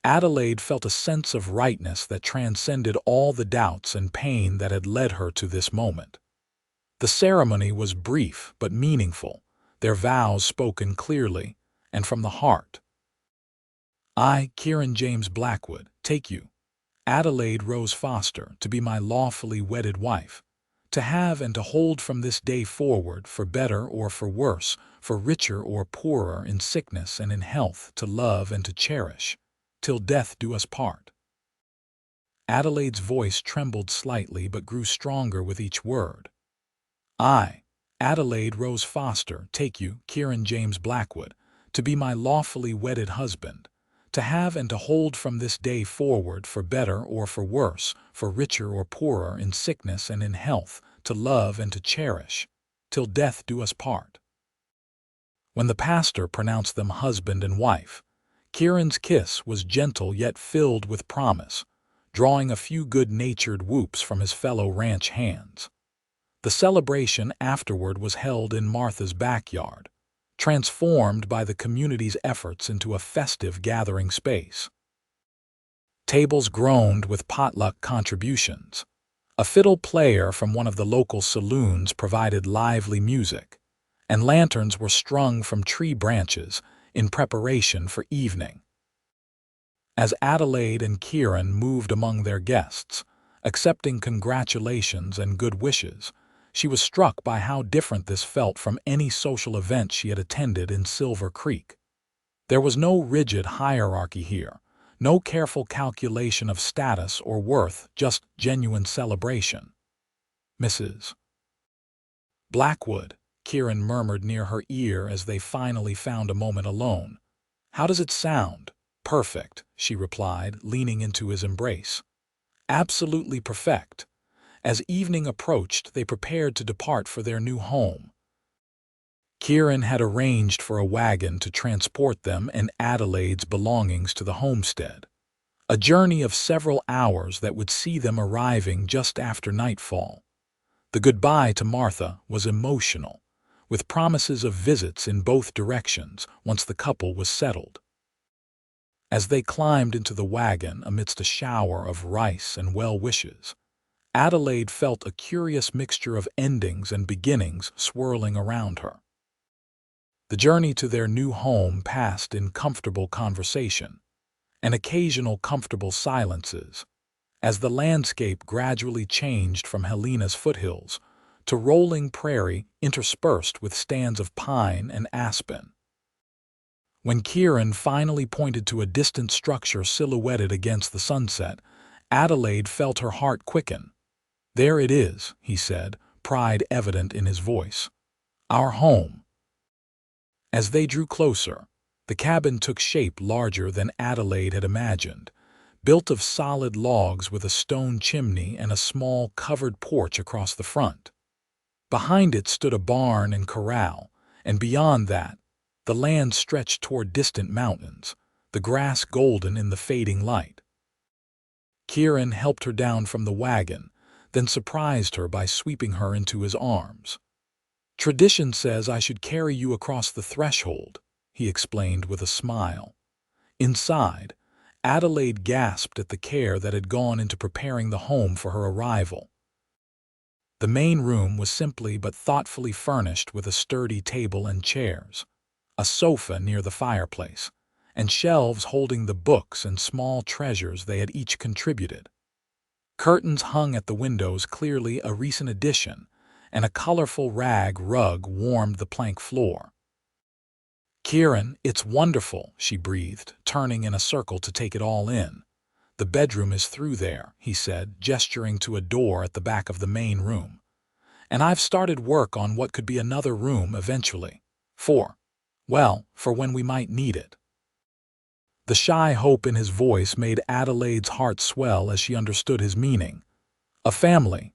Adelaide felt a sense of rightness that transcended all the doubts and pain that had led her to this moment. The ceremony was brief but meaningful, their vows spoken clearly and from the heart. "I, Kieran James Blackwood, take you, Adelaide Rose Foster, to be my lawfully wedded wife, to have and to hold from this day forward, for better or for worse, for richer or poorer, in sickness and in health, to love and to cherish, till death do us part. Adelaide's voice trembled slightly but grew stronger with each word. I, Adelaide Rose Foster, take you, Kieran James Blackwood, to be my lawfully wedded husband, to have and to hold from this day forward, for better or for worse, for richer or poorer, in sickness and in health, to love and to cherish, till death do us part. When the pastor pronounced them husband and wife, Kieran's kiss was gentle yet filled with promise, drawing a few good-natured whoops from his fellow ranch hands. The celebration afterward was held in Martha's backyard, transformed by the community's efforts into a festive gathering space. Tables groaned with potluck contributions. A fiddle player from one of the local saloons provided lively music, and lanterns were strung from tree branches in preparation for evening. As Adelaide and Kieran moved among their guests, accepting congratulations and good wishes, she was struck by how different this felt from any social event she had attended in Silver Creek. There was no rigid hierarchy here, no careful calculation of status or worth, just genuine celebration. Mrs. Blackwood, Kieran murmured near her ear as they finally found a moment alone. How does it sound? Perfect, she replied, leaning into his embrace. Absolutely perfect. As evening approached, they prepared to depart for their new home. Kieran had arranged for a wagon to transport them and Adelaide's belongings to the homestead, a journey of several hours that would see them arriving just after nightfall. The goodbye to Martha was emotional, with promises of visits in both directions once the couple was settled. As they climbed into the wagon amidst a shower of rice and well wishes, Adelaide felt a curious mixture of endings and beginnings swirling around her. The journey to their new home passed in comfortable conversation and occasional comfortable silences, as the landscape gradually changed from Helena's foothills to rolling prairie interspersed with stands of pine and aspen. When Kieran finally pointed to a distant structure silhouetted against the sunset, Adelaide felt her heart quicken. There it is, he said, pride evident in his voice. Our home. As they drew closer, the cabin took shape larger than Adelaide had imagined, built of solid logs with a stone chimney and a small covered porch across the front. Behind it stood a barn and corral, and beyond that, the land stretched toward distant mountains, the grass golden in the fading light. Kieran helped her down from the wagon, then surprised her by sweeping her into his arms. Tradition says I should carry you across the threshold, he explained with a smile. Inside, Adelaide gasped at the care that had gone into preparing the home for her arrival. The main room was simply but thoughtfully furnished with a sturdy table and chairs, a sofa near the fireplace, and shelves holding the books and small treasures they had each contributed. Curtains hung at the windows, clearly a recent addition, and a colorful rag rug warmed the plank floor. Kieran, it's wonderful, she breathed, turning in a circle to take it all in. The bedroom is through there, he said, gesturing to a door at the back of the main room. And I've started work on what could be another room eventually. For when we might need it. The shy hope in his voice made Adelaide's heart swell as she understood his meaning. A family.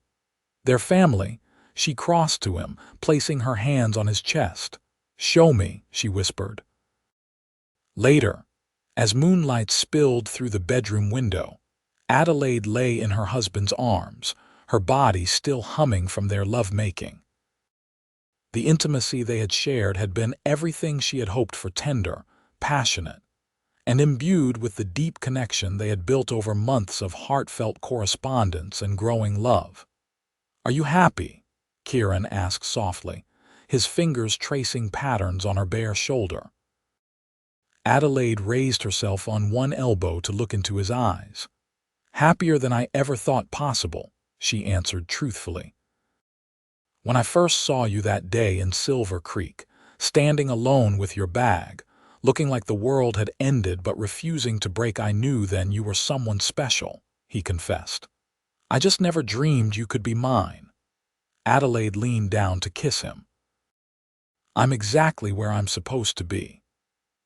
Their family. She crossed to him, placing her hands on his chest. Show me, she whispered. Later, as moonlight spilled through the bedroom window, Adelaide lay in her husband's arms, her body still humming from their lovemaking. The intimacy they had shared had been everything she had hoped for, tender, passionate, and imbued with the deep connection they had built over months of heartfelt correspondence and growing love. Are you happy? Kieran asked softly, his fingers tracing patterns on her bare shoulder. Adelaide raised herself on one elbow to look into his eyes. "Happier than I ever thought possible," she answered truthfully. "When I first saw you that day in Silver Creek, standing alone with your bag, looking like the world had ended but refusing to break, I knew then you were someone special," he confessed. "I just never dreamed you could be mine." Adelaide leaned down to kiss him. "I'm exactly where I'm supposed to be."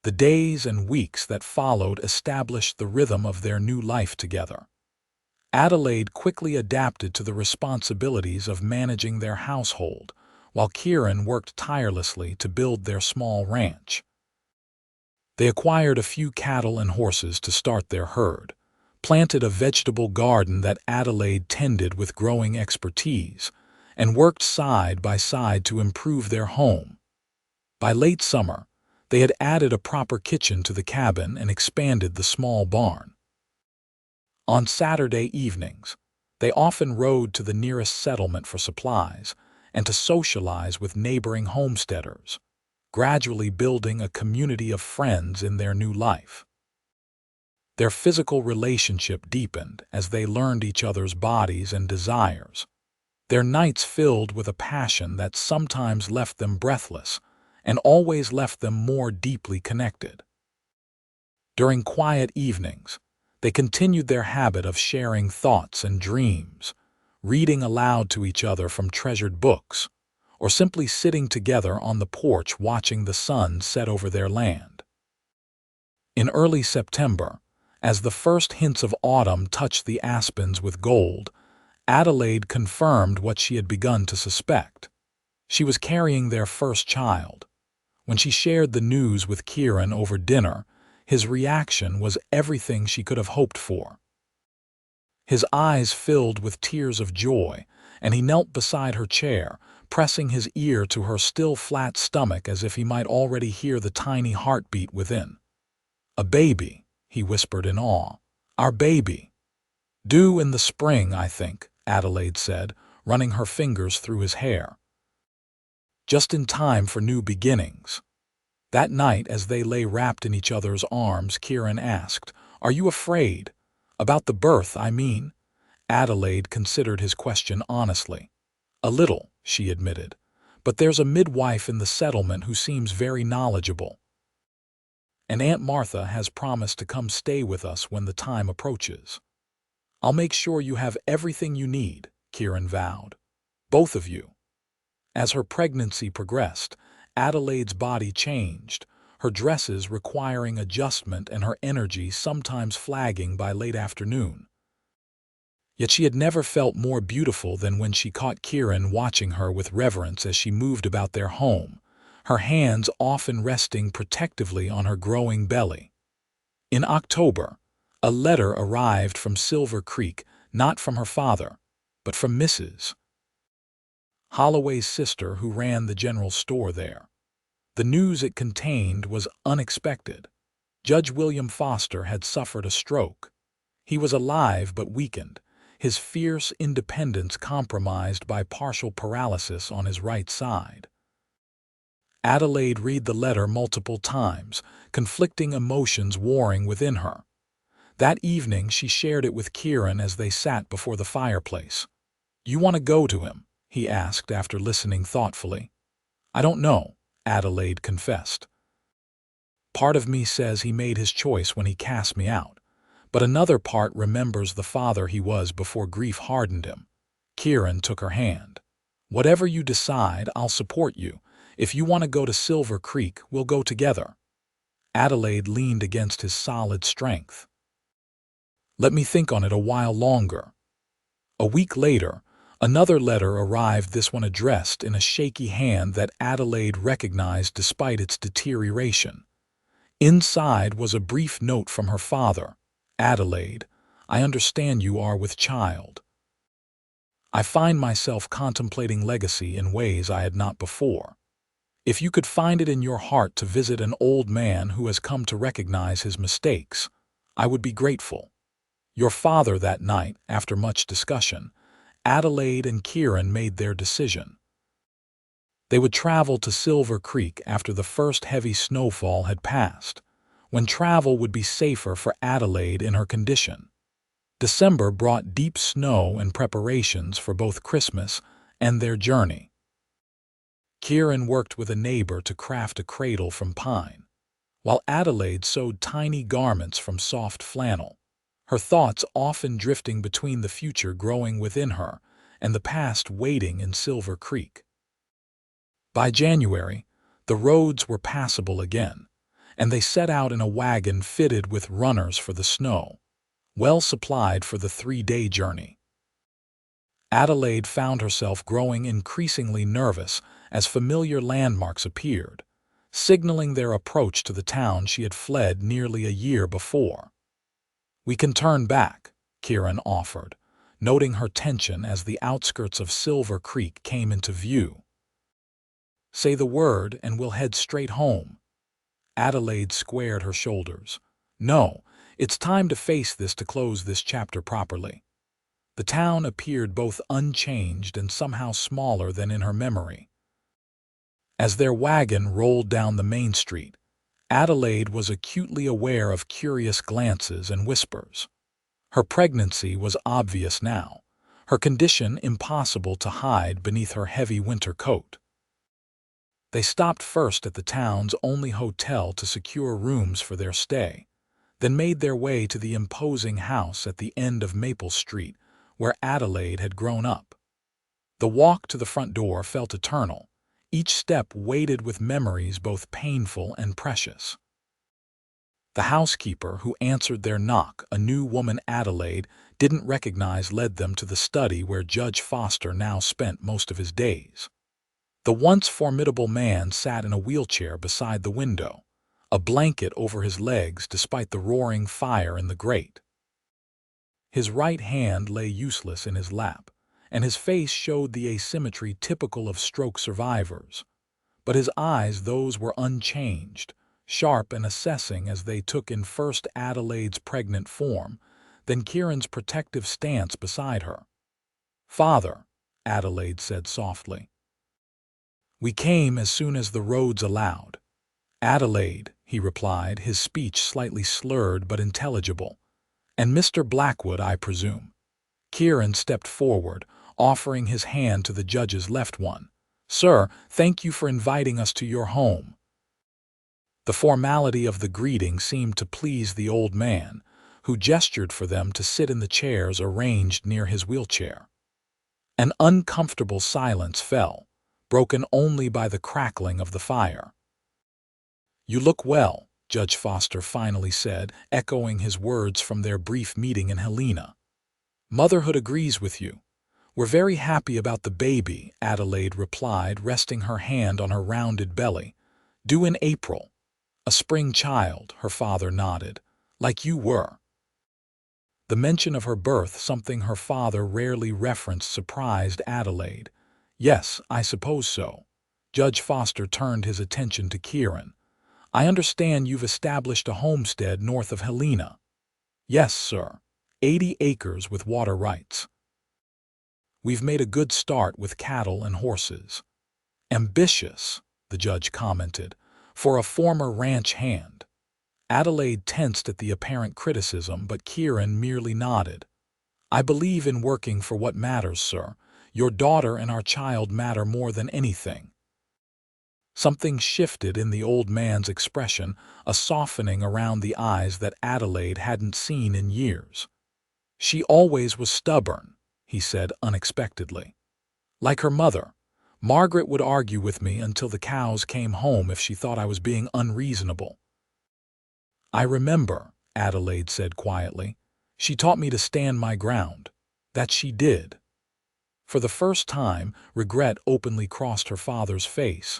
The days and weeks that followed established the rhythm of their new life together. Adelaide quickly adapted to the responsibilities of managing their household, while Kieran worked tirelessly to build their small ranch. They acquired a few cattle and horses to start their herd, planted a vegetable garden that Adelaide tended with growing expertise, and worked side by side to improve their home. By late summer, they had added a proper kitchen to the cabin and expanded the small barn. On Saturday evenings, they often rode to the nearest settlement for supplies and to socialize with neighboring homesteaders, gradually building a community of friends in their new life. Their physical relationship deepened as they learned each other's bodies and desires, their nights filled with a passion that sometimes left them breathless and always left them more deeply connected. During quiet evenings, they continued their habit of sharing thoughts and dreams, reading aloud to each other from treasured books, or simply sitting together on the porch watching the sun set over their land. In early September, as the first hints of autumn touched the aspens with gold, Adelaide confirmed what she had begun to suspect. She was carrying their first child. When she shared the news with Kieran over dinner, his reaction was everything she could have hoped for. His eyes filled with tears of joy, and he knelt beside her chair, pressing his ear to her still flat stomach as if he might already hear the tiny heartbeat within. "A baby," he whispered in awe. "Our baby." "Due in the spring, I think," Adelaide said, running her fingers through his hair. "Just in time for new beginnings." That night, as they lay wrapped in each other's arms, Kieran asked, "Are you afraid? About the birth, I mean?" Adelaide considered his question honestly. "A little," she admitted, "but there's a midwife in the settlement who seems very knowledgeable. And Aunt Martha has promised to come stay with us when the time approaches." "I'll make sure you have everything you need," Kieran vowed. "Both of you." As her pregnancy progressed, Adelaide's body changed, her dresses requiring adjustment and her energy sometimes flagging by late afternoon. Yet she had never felt more beautiful than when she caught Kieran watching her with reverence as she moved about their home, her hands often resting protectively on her growing belly. In October, a letter arrived from Silver Creek, not from her father, but from Mrs. Holloway's sister who ran the general store there. The news it contained was unexpected. Judge William Foster had suffered a stroke. He was alive but weakened, his fierce independence compromised by partial paralysis on his right side. Adelaide read the letter multiple times, conflicting emotions warring within her. That evening she shared it with Kieran as they sat before the fireplace. "You want to go to him?" he asked after listening thoughtfully. "I don't know," Adelaide confessed. "Part of me says he made his choice when he cast me out, but another part remembers the father he was before grief hardened him." Kieran took her hand. "Whatever you decide, I'll support you. If you want to go to Silver Creek, we'll go together." Adelaide leaned against his solid strength. "Let me think on it a while longer." A week later, another letter arrived, this one addressed in a shaky hand that Adelaide recognized despite its deterioration. Inside was a brief note from her father. "Adelaide, I understand you are with child. I find myself contemplating legacy in ways I had not before. If you could find it in your heart to visit an old man who has come to recognize his mistakes, I would be grateful. Your father." That night, after much discussion, Adelaide and Kieran made their decision. They would travel to Silver Creek after the first heavy snowfall had passed, when travel would be safer for Adelaide in her condition. December brought deep snow and preparations for both Christmas and their journey. Kieran worked with a neighbor to craft a cradle from pine, while Adelaide sewed tiny garments from soft flannel, her thoughts often drifting between the future growing within her and the past waiting in Silver Creek. By January, the roads were passable again, and they set out in a wagon fitted with runners for the snow, well supplied for the 3-day journey. Adelaide found herself growing increasingly nervous as familiar landmarks appeared, signaling their approach to the town she had fled nearly a year before. "We can turn back," Kieran offered, noting her tension as the outskirts of Silver Creek came into view. "Say the word and we'll head straight home." Adelaide squared her shoulders. "No, it's time to face this to close this chapter properly." The town appeared both unchanged and somehow smaller than in her memory. As their wagon rolled down the main street, Adelaide was acutely aware of curious glances and whispers. Her pregnancy was obvious now, her condition impossible to hide beneath her heavy winter coat. They stopped first at the town's only hotel to secure rooms for their stay, then made their way to the imposing house at the end of Maple Street, where Adelaide had grown up. The walk to the front door felt eternal, each step weighted with memories both painful and precious. The housekeeper who answered their knock, a new woman Adelaide didn't recognize, led them to the study where Judge Foster now spent most of his days. The once formidable man sat in a wheelchair beside the window, a blanket over his legs despite the roaring fire in the grate. His right hand lay useless in his lap, and his face showed the asymmetry typical of stroke survivors. But his eyes, those were unchanged, sharp and assessing as they took in first Adelaide's pregnant form, then Kieran's protective stance beside her. "Father," Adelaide said softly. "We came as soon as the roads allowed." "Adelaide," he replied, his speech slightly slurred but intelligible. "And Mr. Blackwood, I presume." Kieran stepped forward, offering his hand to the judge's left one. "Sir, thank you for inviting us to your home." The formality of the greeting seemed to please the old man, who gestured for them to sit in the chairs arranged near his wheelchair. An uncomfortable silence fell, broken only by the crackling of the fire. "You look well," Judge Foster finally said, echoing his words from their brief meeting in Helena. "Motherhood agrees with you. We're very happy about the baby," Adelaide replied, resting her hand on her rounded belly. "Due in April." "A spring child," her father nodded. "Like you were." The mention of her birth, something her father rarely referenced, surprised Adelaide. "Yes, I suppose so." Judge Foster turned his attention to Kieran. "I understand you've established a homestead north of Helena." "Yes, sir. 80 acres with water rights. We've made a good start with cattle and horses." "Ambitious," the judge commented, "for a former ranch hand." Adelaide tensed at the apparent criticism, but Kieran merely nodded. "I believe in working for what matters, sir. Your daughter and our child matter more than anything." Something shifted in the old man's expression, a softening around the eyes that Adelaide hadn't seen in years. "She always was stubborn," he said unexpectedly. "Like her mother. Margaret would argue with me until the cows came home if she thought I was being unreasonable." "I remember," Adelaide said quietly. "She taught me to stand my ground." "That she did." For the first time, regret openly crossed her father's face.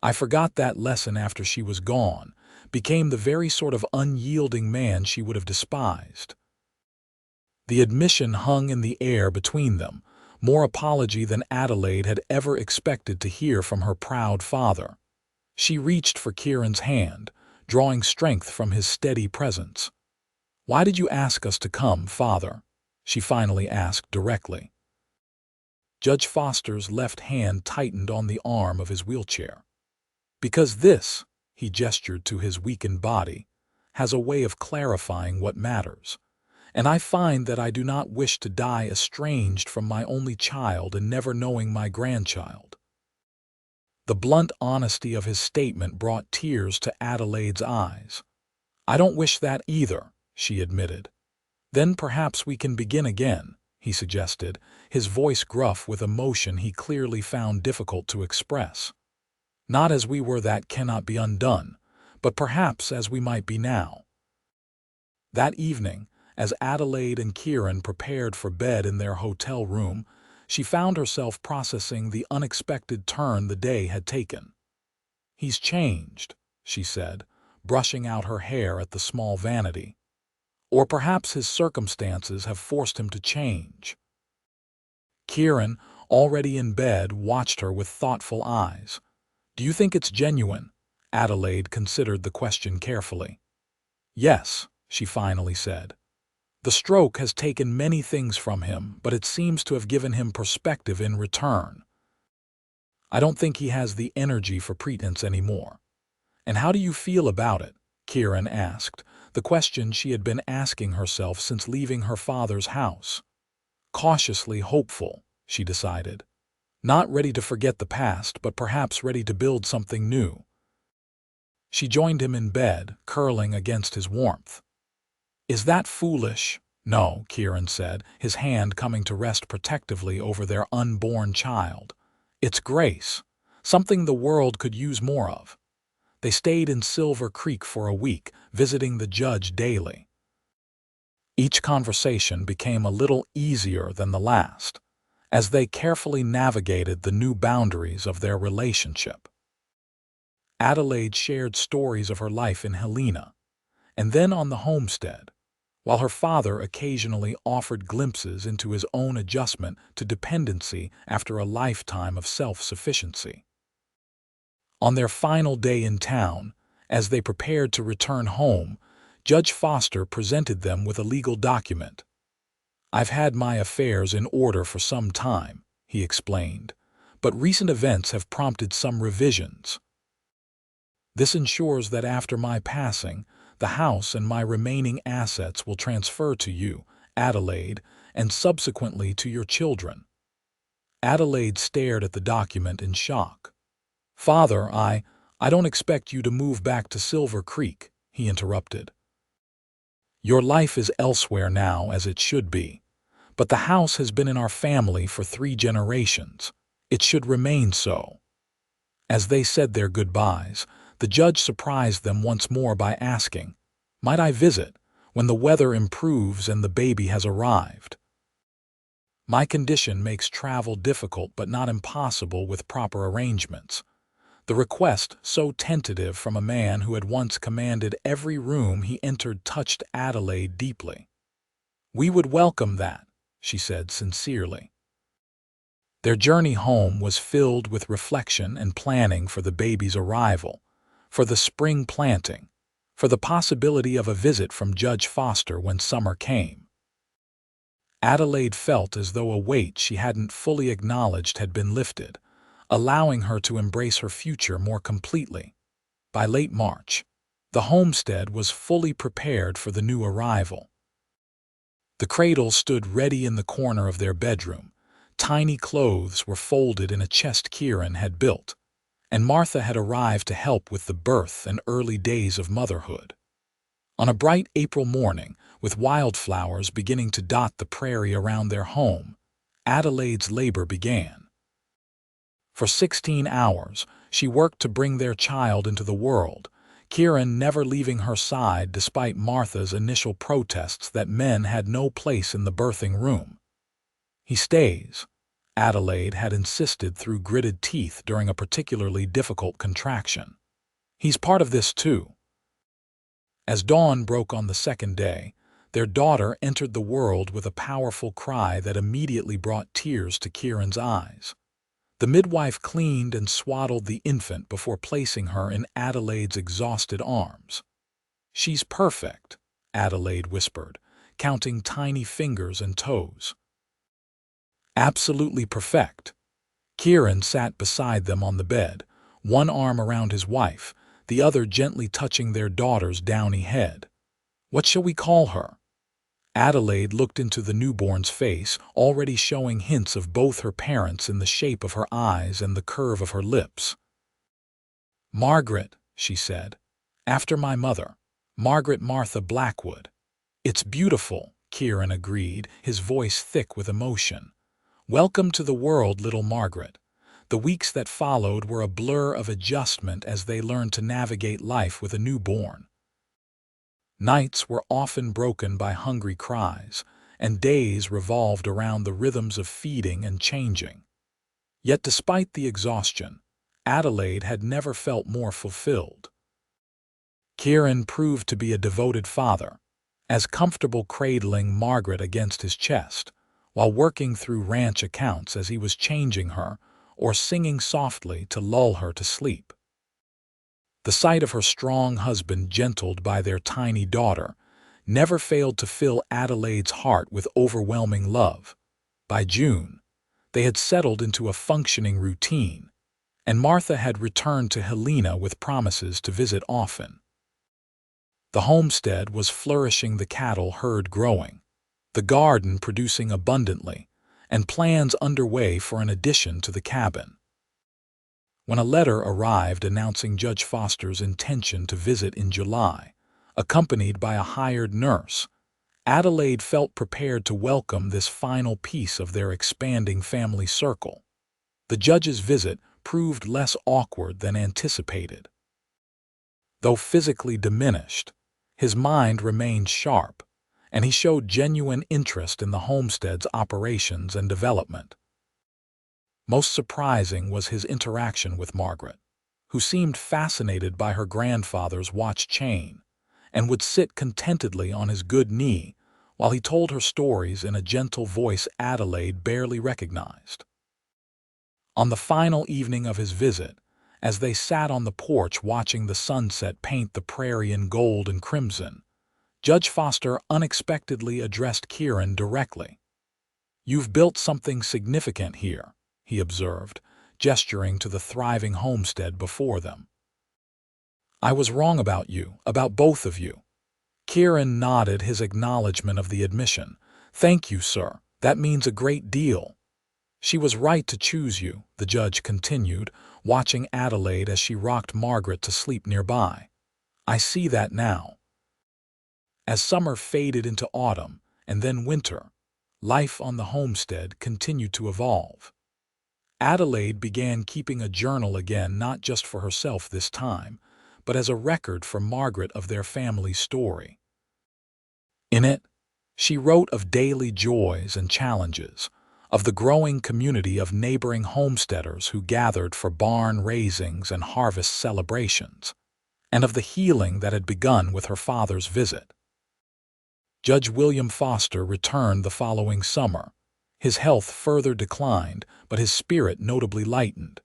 "I forgot that lesson after she was gone, became the very sort of unyielding man she would have despised." The admission hung in the air between them, more apology than Adelaide had ever expected to hear from her proud father. She reached for Kieran's hand, drawing strength from his steady presence. "Why did you ask us to come, father?" she finally asked directly. Judge Foster's left hand tightened on the arm of his wheelchair. "Because this," he gestured to his weakened body, "has a way of clarifying what matters. and I find that I do not wish to die estranged from my only child and never knowing my grandchild." The blunt honesty of his statement brought tears to Adelaide's eyes. "I don't wish that either," she admitted. "Then perhaps we can begin again," he suggested, his voice gruff with emotion he clearly found difficult to express. "Not as we were that cannot be undone, but perhaps as we might be now." That evening, as Adelaide and Kieran prepared for bed in their hotel room, she found herself processing the unexpected turn the day had taken. "He's changed," she said, brushing out her hair at the small vanity. "Or perhaps his circumstances have forced him to change." Kieran, already in bed, watched her with thoughtful eyes. "Do you think it's genuine?" Adelaide considered the question carefully. "Yes," she finally said. "The stroke has taken many things from him, but it seems to have given him perspective in return. I don't think he has the energy for pretense anymore." "And how do you feel about it?" Kieran asked, the question she had been asking herself since leaving her father's house. "Cautiously hopeful," she decided. "Not ready to forget the past, but perhaps ready to build something new." She joined him in bed, curling against his warmth. "Is that foolish?" "No," Kieran said, his hand coming to rest protectively over their unborn child. "It's grace, something the world could use more of." They stayed in Silver Creek for a week, visiting the judge daily. Each conversation became a little easier than the last, as they carefully navigated the new boundaries of their relationship. Adelaide shared stories of her life in Helena, and then on the homestead, while her father occasionally offered glimpses into his own adjustment to dependency after a lifetime of self-sufficiency. On their final day in town, as they prepared to return home, Judge Foster presented them with a legal document. "I've had my affairs in order for some time," he explained, "but recent events have prompted some revisions. This ensures that after my passing, the house and my remaining assets will transfer to you, Adelaide, and subsequently to your children." Adelaide stared at the document in shock. "Father, I don't expect you to move back to Silver Creek," he interrupted. "Your life is elsewhere now, as it should be. But the house has been in our family for 3 generations. It should remain so." As they said their goodbyes, the judge surprised them once more by asking, "Might I visit when the weather improves and the baby has arrived? My condition makes travel difficult but not impossible with proper arrangements." The request, so tentative from a man who had once commanded every room he entered, touched Adelaide deeply. "We would welcome that," she said sincerely. Their journey home was filled with reflection and planning for the baby's arrival, for the spring planting, for the possibility of a visit from Judge Foster when summer came. Adelaide felt as though a weight she hadn't fully acknowledged had been lifted, allowing her to embrace her future more completely. By late March, the homestead was fully prepared for the new arrival. The cradle stood ready in the corner of their bedroom. Tiny clothes were folded in a chest Kieran had built, and Martha had arrived to help with the birth and early days of motherhood. On a bright April morning, with wildflowers beginning to dot the prairie around their home, Adelaide's labor began. For 16 hours, she worked to bring their child into the world, Kieran never leaving her side despite Martha's initial protests that men had no place in the birthing room. "He stays," Adelaide had insisted through gritted teeth during a particularly difficult contraction. "He's part of this too." As dawn broke on the second day, their daughter entered the world with a powerful cry that immediately brought tears to Kieran's eyes. The midwife cleaned and swaddled the infant before placing her in Adelaide's exhausted arms. "She's perfect," Adelaide whispered, counting tiny fingers and toes. "Absolutely perfect." Kieran sat beside them on the bed, one arm around his wife, the other gently touching their daughter's downy head. "What shall we call her?" Adelaide looked into the newborn's face, already showing hints of both her parents in the shape of her eyes and the curve of her lips. "Margaret," she said, "after my mother, Margaret Martha Blackwood." "It's beautiful," Kieran agreed, his voice thick with emotion. "Welcome to the world, little Margaret." The weeks that followed were a blur of adjustment as they learned to navigate life with a newborn. Nights were often broken by hungry cries, and days revolved around the rhythms of feeding and changing. Yet despite the exhaustion, Adelaide had never felt more fulfilled. Kieran proved to be a devoted father, as comfortable cradling Margaret against his chest, while working through ranch accounts as he was changing her or singing softly to lull her to sleep. The sight of her strong husband gentled by their tiny daughter never failed to fill Adelaide's heart with overwhelming love. By June, they had settled into a functioning routine, and Martha had returned to Helena with promises to visit often. The homestead was flourishing, the cattle herd growing, the garden producing abundantly, and plans underway for an addition to the cabin. When a letter arrived announcing Judge Foster's intention to visit in July, accompanied by a hired nurse, Adelaide felt prepared to welcome this final piece of their expanding family circle. The judge's visit proved less awkward than anticipated. Though physically diminished, his mind remained sharp, and he showed genuine interest in the homestead's operations and development. Most surprising was his interaction with Margaret, who seemed fascinated by her grandfather's watch chain and would sit contentedly on his good knee while he told her stories in a gentle voice Adelaide barely recognized. On the final evening of his visit, as they sat on the porch watching the sunset paint the prairie in gold and crimson, Judge Foster unexpectedly addressed Kieran directly. "You've built something significant here," he observed, gesturing to the thriving homestead before them. "I was wrong about you, about both of you." Kieran nodded his acknowledgement of the admission. "Thank you, sir. That means a great deal." "She was right to choose you," the judge continued, watching Adelaide as she rocked Margaret to sleep nearby. "I see that now." As summer faded into autumn and then winter, life on the homestead continued to evolve. Adelaide began keeping a journal again, not just for herself this time, but as a record for Margaret of their family story. In it, she wrote of daily joys and challenges, of the growing community of neighboring homesteaders who gathered for barn raisings and harvest celebrations, and of the healing that had begun with her father's visit. Judge William Foster returned the following summer. His health further declined, but his spirit notably lightened.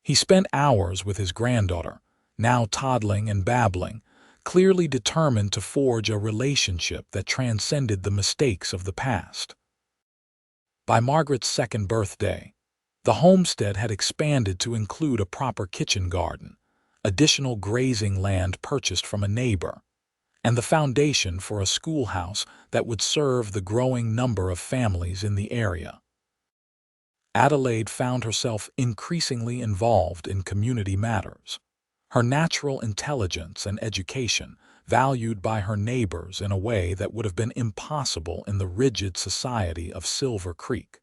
He spent hours with his granddaughter, now toddling and babbling, clearly determined to forge a relationship that transcended the mistakes of the past. By Margaret's second birthday, the homestead had expanded to include a proper kitchen garden, additional grazing land purchased from a neighbor, and the foundation for a schoolhouse that would serve the growing number of families in the area. Adelaide found herself increasingly involved in community matters, her natural intelligence and education valued by her neighbors in a way that would have been impossible in the rigid society of Silver Creek.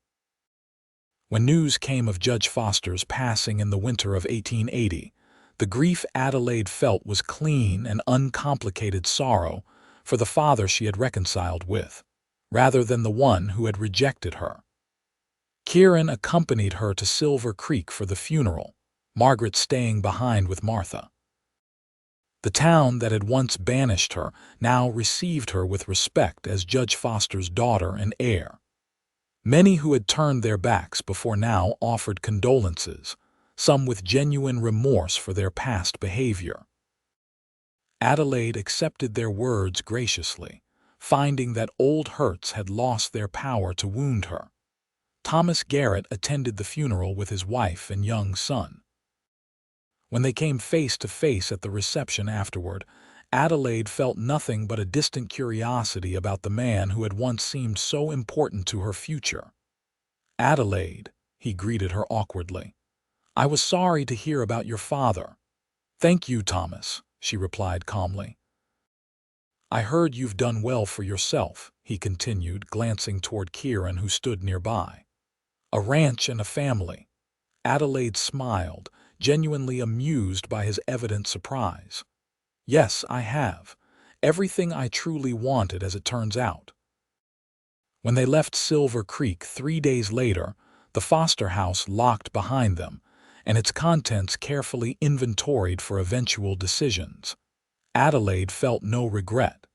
When news came of Judge Foster's passing in the winter of 1880, the grief Adelaide felt was clean and uncomplicated sorrow for the father she had reconciled with, rather than the one who had rejected her. Kieran accompanied her to Silver Creek for the funeral, Margaret staying behind with Martha. The town that had once banished her now received her with respect as Judge Foster's daughter and heir. Many who had turned their backs before now offered condolences, some with genuine remorse for their past behavior. Adelaide accepted their words graciously, finding that old hurts had lost their power to wound her. Thomas Garrett attended the funeral with his wife and young son. When they came face to face at the reception afterward, Adelaide felt nothing but a distant curiosity about the man who had once seemed so important to her future. "Adelaide," he greeted her awkwardly. "I was sorry to hear about your father." "Thank you, Thomas," she replied calmly. "I heard you've done well for yourself," he continued, glancing toward Kieran, who stood nearby. "A ranch and a family." Adelaide smiled, genuinely amused by his evident surprise. "Yes, I have. Everything I truly wanted, as it turns out." When they left Silver Creek 3 days later, the Foster house locked behind them, and its contents carefully inventoried for eventual decisions. Adelaide felt no regret.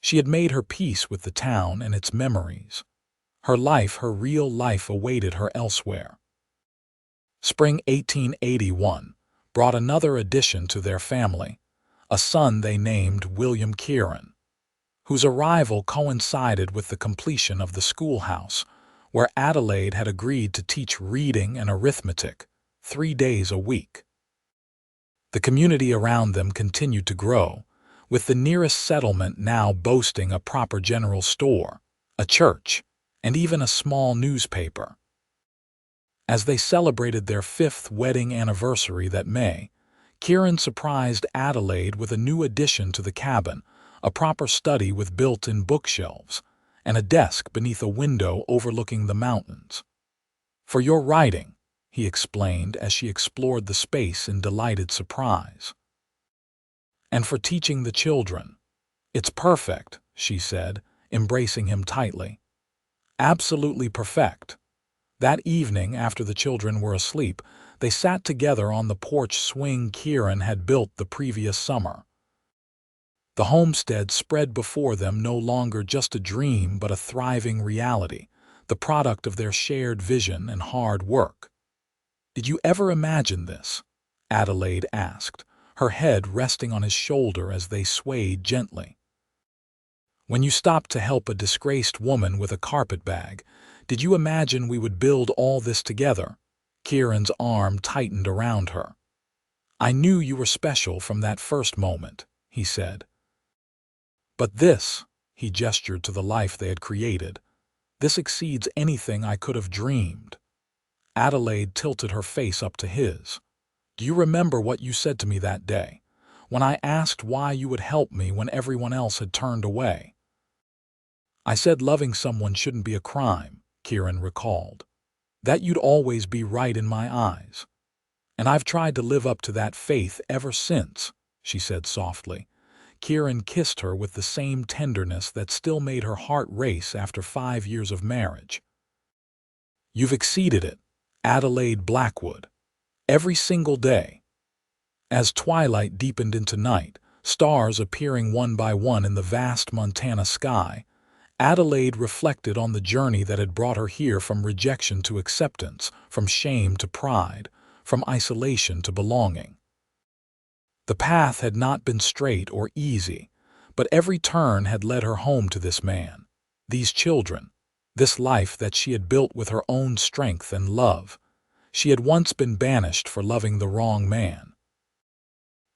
She had made her peace with the town and its memories. Her life, her real life, awaited her elsewhere. Spring 1881 brought another addition to their family, a son they named William Kieran, whose arrival coincided with the completion of the schoolhouse, where Adelaide had agreed to teach reading and arithmetic 3 days a week. The community around them continued to grow, with the nearest settlement now boasting a proper general store, a church, and even a small newspaper. As they celebrated their 5th wedding anniversary that May, Kieran surprised Adelaide with a new addition to the cabin, a proper study with built-in bookshelves, and a desk beneath a window overlooking the mountains. "For your writing," he explained as she explored the space in delighted surprise. "And for teaching the children." "It's perfect," she said, embracing him tightly. "Absolutely perfect." That evening, after the children were asleep, they sat together on the porch swing Kieran had built the previous summer. The homestead spread before them, no longer just a dream but a thriving reality, the product of their shared vision and hard work. "Did you ever imagine this?" Adelaide asked, her head resting on his shoulder as they swayed gently. "When you stopped to help a disgraced woman with a carpetbag, did you imagine we would build all this together?" Kieran's arm tightened around her. "I knew you were special from that first moment," he said. "But this," he gestured to the life they had created, "this exceeds anything I could have dreamed." Adelaide tilted her face up to his. "Do you remember what you said to me that day, when I asked why you would help me when everyone else had turned away?" "I said loving someone shouldn't be a crime," Kieran recalled. "That you'd always be right in my eyes. And I've tried to live up to that faith ever since," she said softly. Kieran kissed her with the same tenderness that still made her heart race after 5 years of marriage. "You've exceeded it, Adelaide Blackwood. Every single day." As twilight deepened into night, stars appearing one by one in the vast Montana sky, Adelaide reflected on the journey that had brought her here, from rejection to acceptance, from shame to pride, from isolation to belonging. The path had not been straight or easy, but every turn had led her home to this man, these children, this life that she had built with her own strength and love. She had once been banished for loving the wrong man.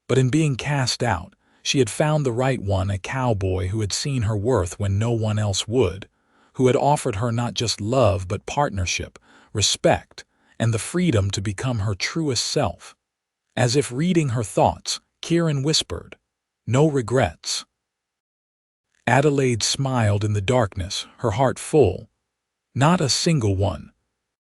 But in being cast out, she had found the right one, a cowboy who had seen her worth when no one else would, who had offered her not just love but partnership, respect, and the freedom to become her truest self. As if reading her thoughts, Kieran whispered, "No regrets." Adelaide smiled in the darkness, her heart full. "Not a single one,"